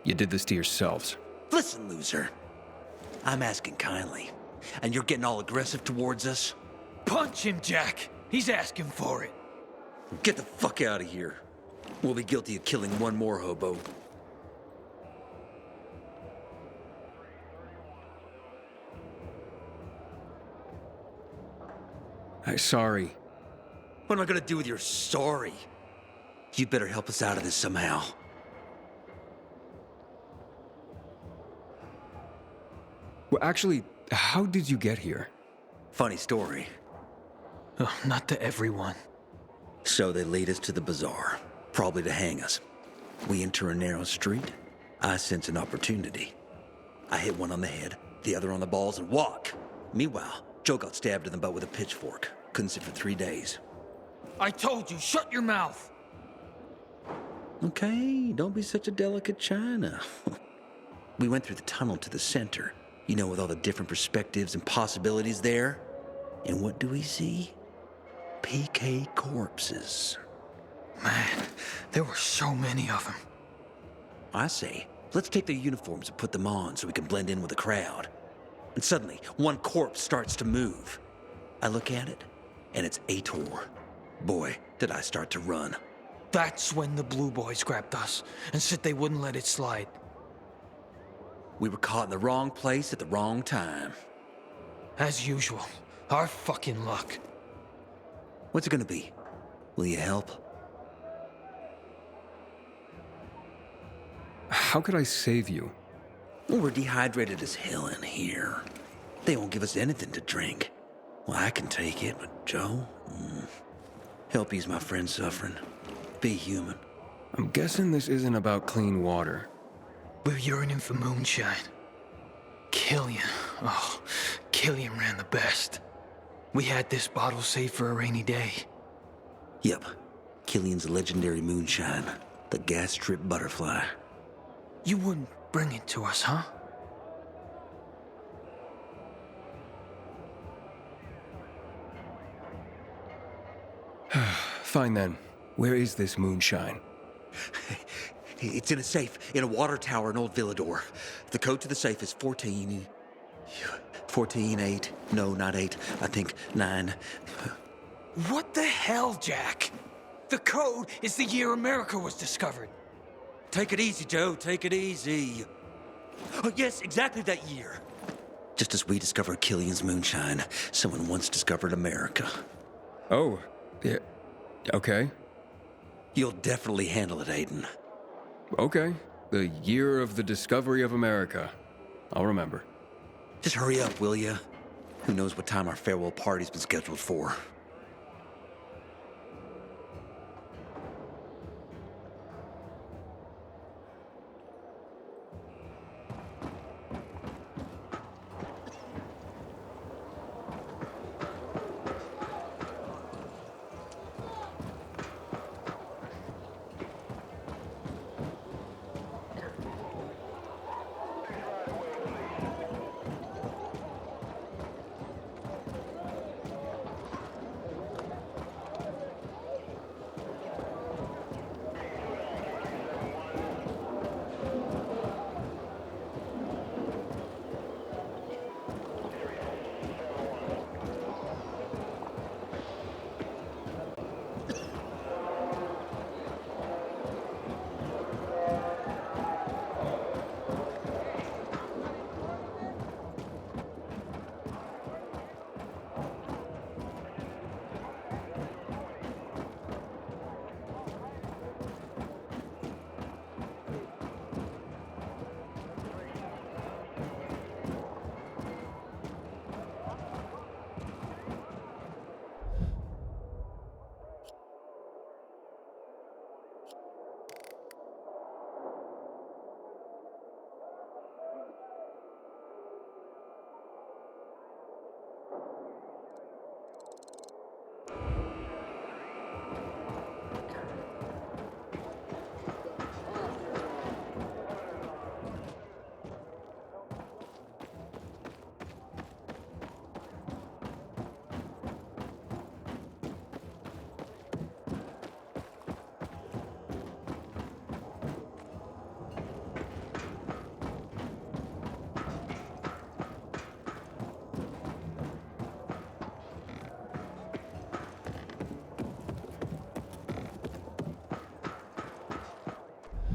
You did this to yourselves. Listen, loser. I'm asking kindly, and you're getting all aggressive towards us? Punch him, Jack. He's asking for it. Get the fuck out of here. We'll be guilty of killing one more hobo. Sorry. What am I gonna do with your sorry? You better help us out of this somehow. Well, actually, how did you get here? Funny story. Oh, not to everyone. So they lead us to the bazaar, probably to hang us. We enter a narrow street. I sense an opportunity. I hit one on the head, the other on the balls, and walk. Meanwhile, Joe got stabbed in the butt with a pitchfork. Couldn't sit for 3 days. I told you, shut your mouth! Okay, don't be such a delicate china. We went through the tunnel to the center, you know, with all the different perspectives and possibilities there. And what do we see? PK corpses. Man, there were so many of them. I say, let's take their uniforms and put them on so we can blend in with the crowd. And suddenly, one corpse starts to move. I look at it, and it's Ator. Boy, did I start to run. That's when the Blue Boys grabbed us and said they wouldn't let it slide. We were caught in the wrong place at the wrong time. As usual, our fucking luck. What's it gonna be? Will you help? How could I save you? Well, we're dehydrated as hell in here. They won't give us anything to drink. Well, I can take it, but Joe? Help ease my friend suffering. Be human. I'm guessing this isn't about clean water. We're yearning for moonshine. Killian. Oh, Killian ran the best. We had this bottle saved for a rainy day. Yep. Killian's legendary moonshine. The gas trip butterfly. You wouldn't bring it to us, huh? Fine then. Where is this moonshine? It's in a safe, in a water tower in Old Villador. The code to the safe is 14... 8. No, not 8. I think 9. What the hell, Jack? The code is the year America was discovered. Take it easy, Joe. Take it easy. Oh, yes, exactly that year. Just as we discovered Killian's moonshine, someone once discovered America. Oh, yeah. Okay. You'll definitely handle it, Aiden. Okay. The year of the discovery of America. I'll remember. Just hurry up, will ya? Who knows what time our farewell party's been scheduled for.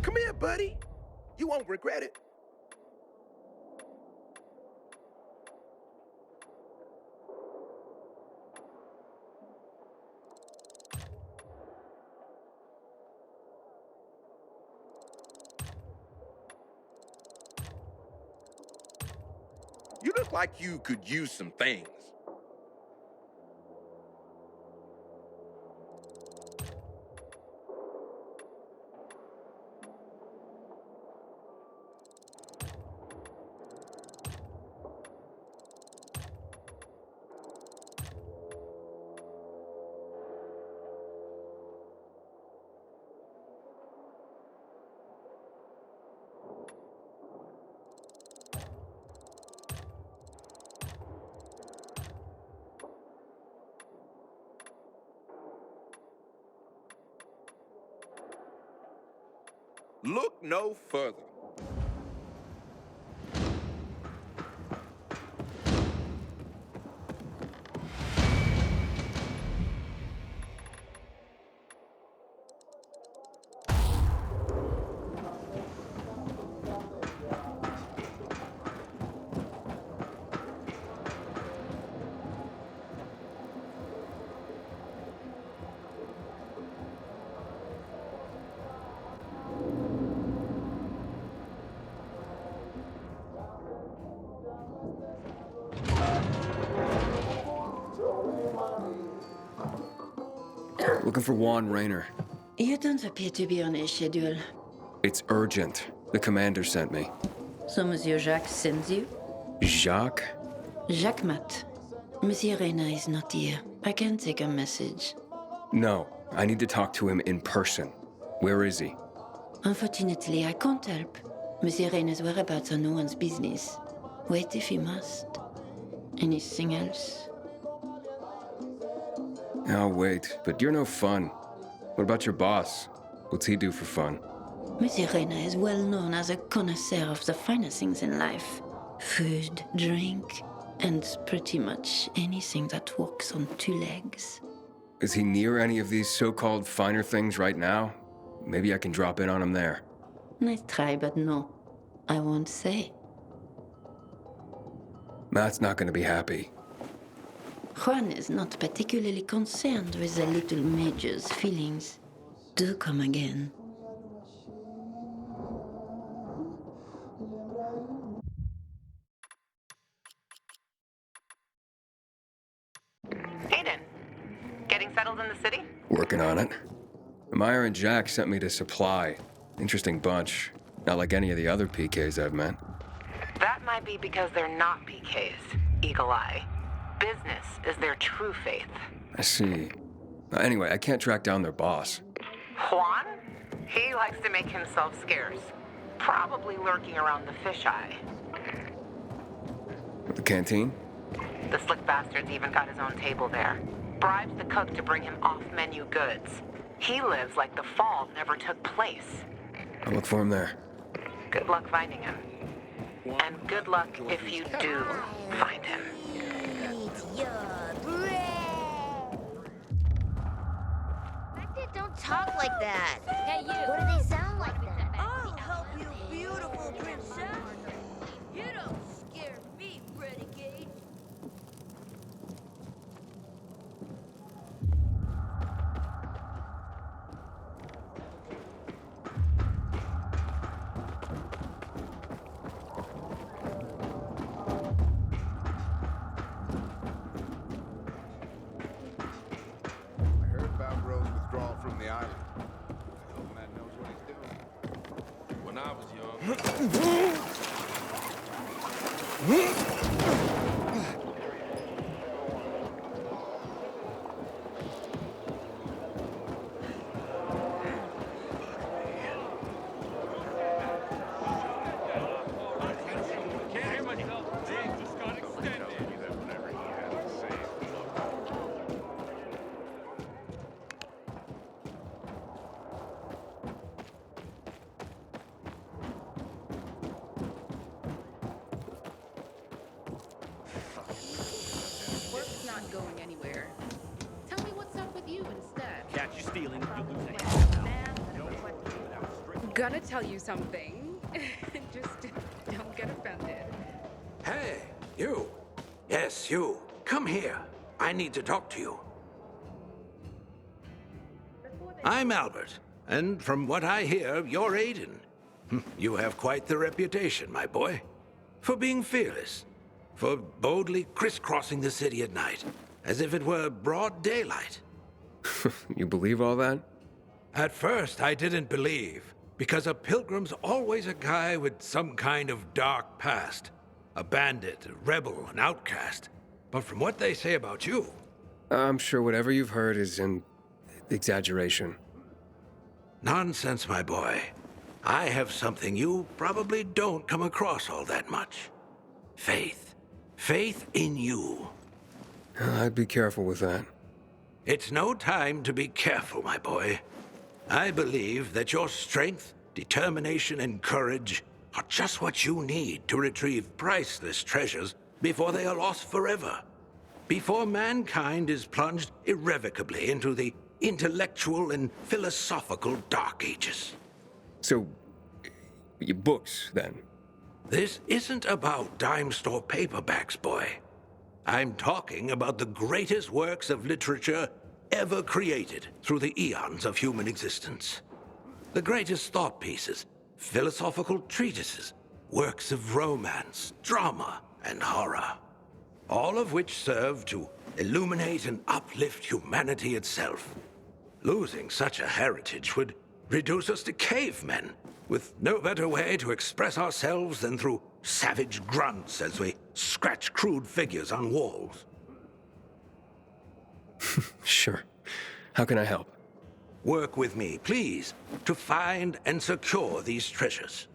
Come here, buddy. You won't regret it. You look like you could use some things. Look no further. Looking for Juan Rayner. You don't appear to be on a schedule. It's urgent. The commander sent me. So Monsieur Jacques sends you? Jacques? Jacques Mat. Monsieur Reyna is not here. I can take a message. No, I need to talk to him in person. Where is he? Unfortunately, I can't help. Monsieur Reyna's whereabouts are no one's business. Wait if you must. Anything else? I'll wait, but you're no fun. What about your boss? What's he do for fun? Monsieur Reyna is well known as a connoisseur of the finer things in life. Food, drink, and pretty much anything that walks on two legs. Is he near any of these so-called finer things right now? Maybe I can drop in on him there. Nice try, but no. I won't say. Matt's not gonna be happy. Juan is not particularly concerned with the little major's feelings. Do come again. Hayden, getting settled in the city? Working on it. Meyer and Jack sent me to Supply. Interesting bunch. Not like any of the other PKs I've met. That might be because they're not PKs, Eagle Eye. Business is their true faith. I see. Anyway, I can't track down their boss. Juan? He likes to make himself scarce. Probably lurking around the fisheye. The canteen? The slick bastard's even got his own table there. Bribes the cook to bring him off-menu goods. He lives like the fall never took place. I'll look for him there. Good luck finding him. And good luck if you do find him. Don't talk like that. Hey, you. What do they sound like then? I'll help you, beautiful princess. You don't scare me, renegade. From the island. The old man knows what he's doing. When I was young. gonna tell you something. Just don't get offended. Hey, you. Yes, you. Come here. I need to talk to you. I'm Albert, and from what I hear, you're Aiden. You have quite the reputation, my boy. For being fearless. For boldly crisscrossing the city at night, as if it were broad daylight. You believe all that? At first, I didn't believe, because a pilgrim's always a guy with some kind of dark past. A bandit, a rebel, an outcast. But from what they say about you... I'm sure whatever you've heard is an exaggeration. Nonsense, my boy. I have something you probably don't come across all that much. Faith. Faith in you. I'd be careful with that. It's no time to be careful, my boy. I believe that your strength, determination, and courage are just what you need to retrieve priceless treasures before they are lost forever. Before mankind is plunged irrevocably into the intellectual and philosophical Dark Ages. So, your books, then? This isn't about dime store paperbacks, boy. I'm talking about the greatest works of literature ever created through the eons of human existence. The greatest thought pieces, philosophical treatises, works of romance, drama, and horror. All of which serve to illuminate and uplift humanity itself. Losing such a heritage would reduce us to cavemen, with no better way to express ourselves than through savage grunts as we scratch crude figures on walls. Sure. How can I help? Work with me, please, to find and secure these treasures.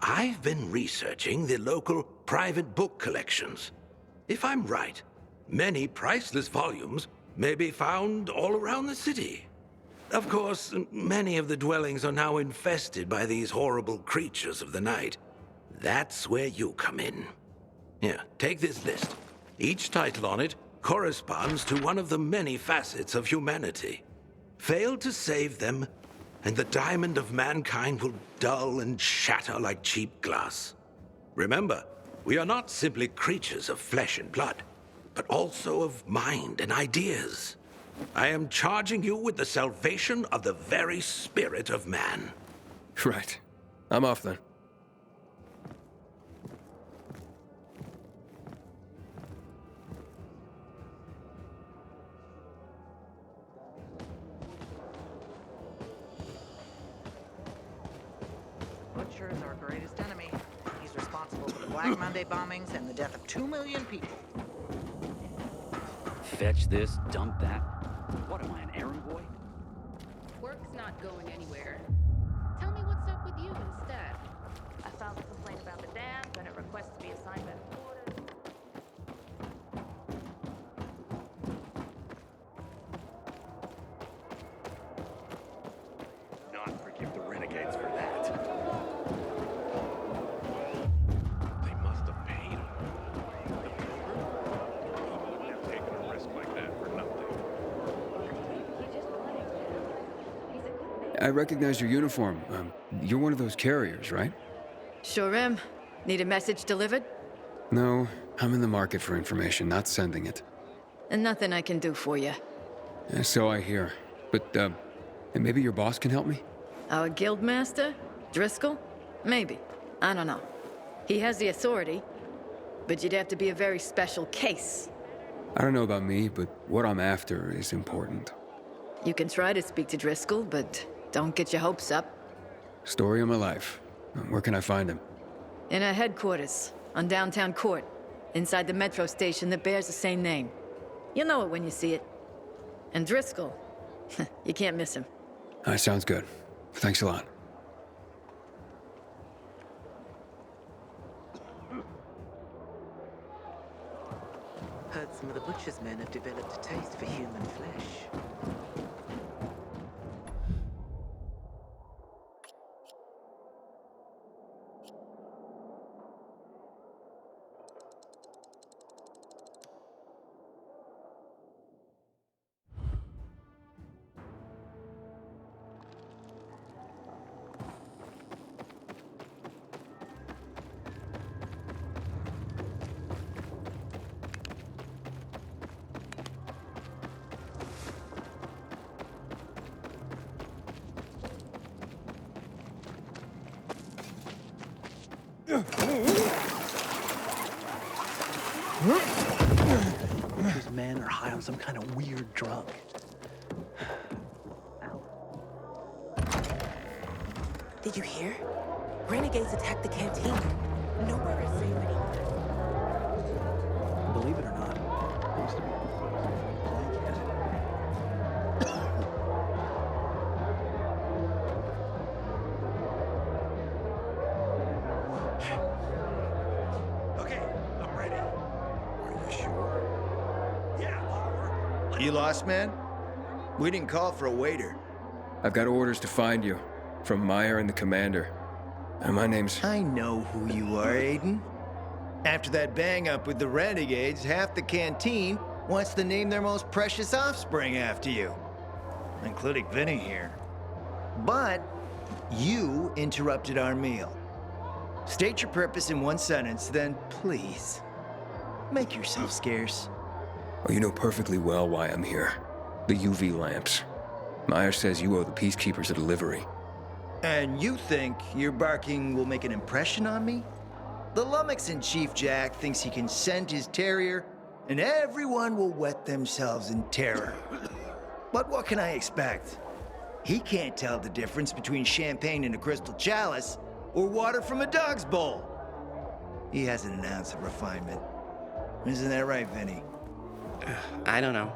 I've been researching the local private book collections. If I'm right, many priceless volumes may be found all around the city. Of course, many of the dwellings are now infested by these horrible creatures of the night. That's where you come in. Here, take this list. Each title on it corresponds to one of the many facets of humanity. Fail to save them, and the diamond of mankind will dull and shatter like cheap glass. Remember, we are not simply creatures of flesh and blood, but also of mind and ideas. I am charging you with the salvation of the very spirit of man. Right. I'm off then. Butcher is our greatest enemy. He's responsible for the Black Monday bombings and the death of 2 million people. Fetch this, dump that. What am I, an errand boy? Work's not going anywhere. Tell me what's up with you instead. I filed a complaint about the dam, and it requests to be assigned by the quarters. Not forgive the renegades for that. They must have paid him. The pilgrim? He wouldn't have taken a risk like that for nothing. I recognize your uniform. You're one of those carriers, right? Sure am. Need a message delivered? No, I'm in the market for information, not sending it. And nothing I can do for you. So I hear. But, maybe your boss can help me? Our guildmaster? Driscoll? Maybe. I don't know. He has the authority, but you'd have to be a very special case. I don't know about me, but what I'm after is important. You can try to speak to Driscoll, but don't get your hopes up. Story of my life. Where can I find him? In our headquarters, on downtown Court, inside the metro station that bears the same name. You'll know it when you see it. And Driscoll, you can't miss him. Sounds good. Thanks a lot. Heard some of the butcher's men have developed a taste for human flesh. These men are high on some kind of weird drug. Did you hear? Renegades attacked the canteen. Nowhere is safe anymore. Believe it or not, I used to be a plague hazard. Okay, I'm ready. Are you sure? Yeah, sure. You lost, man? We didn't call for a waiter. I've got orders to find you from Meyer and the commander. And my name's... I know who you are, Aiden. After that bang-up with the Renegades, half the canteen wants to name their most precious offspring after you. Including Vinny here. But you interrupted our meal. State your purpose in one sentence, then please, make yourself scarce. Oh, you know perfectly well why I'm here. The UV lamps. Meyer says you owe the Peacekeepers a delivery. And you think your barking will make an impression on me? The lummox-in-chief Jack thinks he can scent his terrier, and everyone will wet themselves in terror. But what can I expect? He can't tell the difference between champagne in a crystal chalice or water from a dog's bowl. He hasn't an ounce of refinement. Isn't that right, Vinny? I don't know.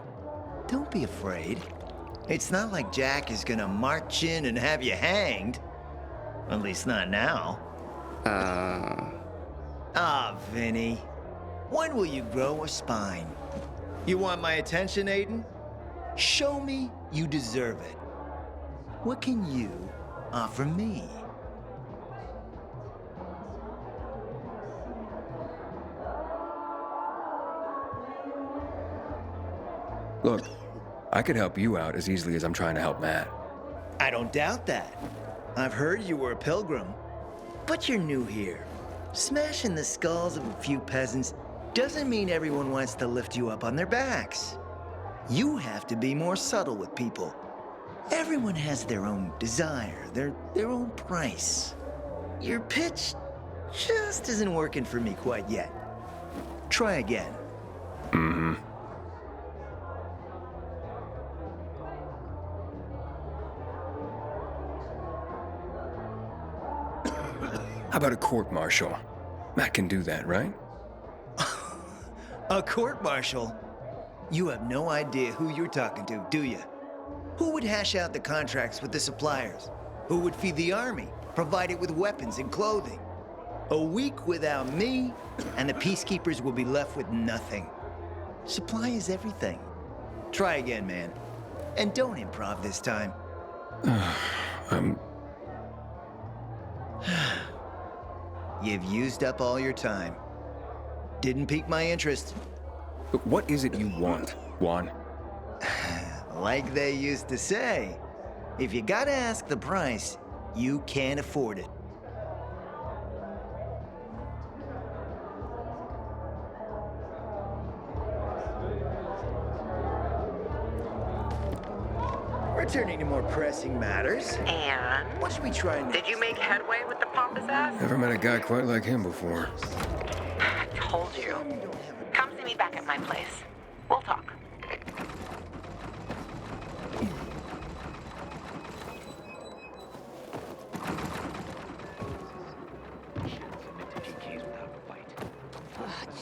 Don't be afraid. It's not like Jack is gonna march in and have you hanged. At least not now. Ah, Vinny. When will you grow a spine? You want my attention, Aiden? Show me you deserve it. What can you offer me? Look, I could help you out as easily as I'm trying to help Matt. I don't doubt that. I've heard you were a pilgrim. But you're new here. Smashing the skulls of a few peasants doesn't mean everyone wants to lift you up on their backs. You have to be more subtle with people. Everyone has their own desire, their own price. Your pitch just isn't working for me quite yet. Try again. Mm-hmm. How about a court-martial? Matt can do that, right? A court-martial? You have no idea who you're talking to, do you? Who would hash out the contracts with the suppliers? Who would feed the army, provide it with weapons and clothing? A week without me, and the Peacekeepers will be left with nothing. Supply is everything. Try again, man. And don't improv this time. You've used up all your time. Didn't pique my interest. But what is it you want, Juan? Like they used to say, if you gotta ask the price, you can't afford it. Returning to more pressing matters. And? What should we try next? Did you make headway with the pompous ass? Never met a guy quite like him before. I told you. Come see me back at my place. We'll talk.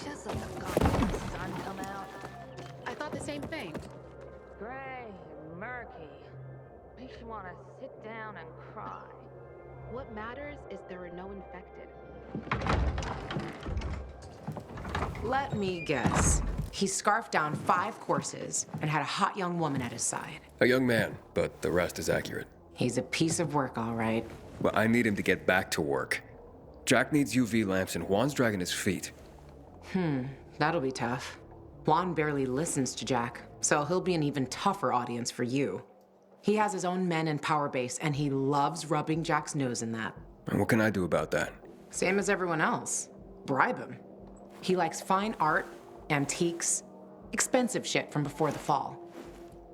Just let the goddamn sun come out. I thought the same thing. Gray and murky. Makes you want to sit down and cry. What matters is there are no infected. Let me guess. He scarfed down 5 courses and had a hot young woman at his side. A young man, but the rest is accurate. He's a piece of work, all right. Well, I need him to get back to work. Jack needs UV lamps and Juan's dragging his feet. That'll be tough. Juan barely listens to Jack, so he'll be an even tougher audience for you. He has his own men and power base, and he loves rubbing Jack's nose in that. And what can I do about that? Same as everyone else. Bribe him. He likes fine art, antiques, expensive shit from before the fall.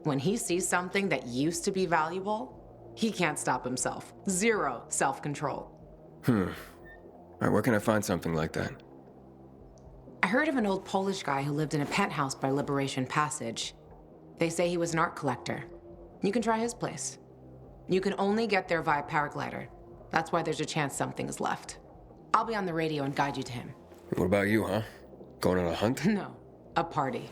When he sees something that used to be valuable, he can't stop himself. Zero self-control. Alright, where can I find something like that? I heard of an old Polish guy who lived in a penthouse by Liberation Passage. They say he was an art collector. You can try his place. You can only get there via paraglider. That's why there's a chance something is left. I'll be on the radio and guide you to him. What about you, huh? Going on a hunt? No, a party.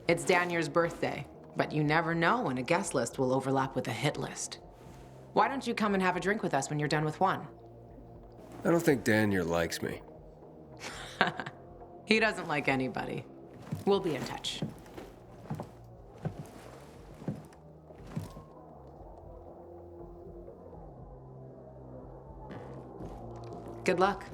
It's Danier's birthday, but you never know when a guest list will overlap with a hit list. Why don't you come and have a drink with us when you're done with one? I don't think Danier likes me. He doesn't like anybody. We'll be in touch. Good luck.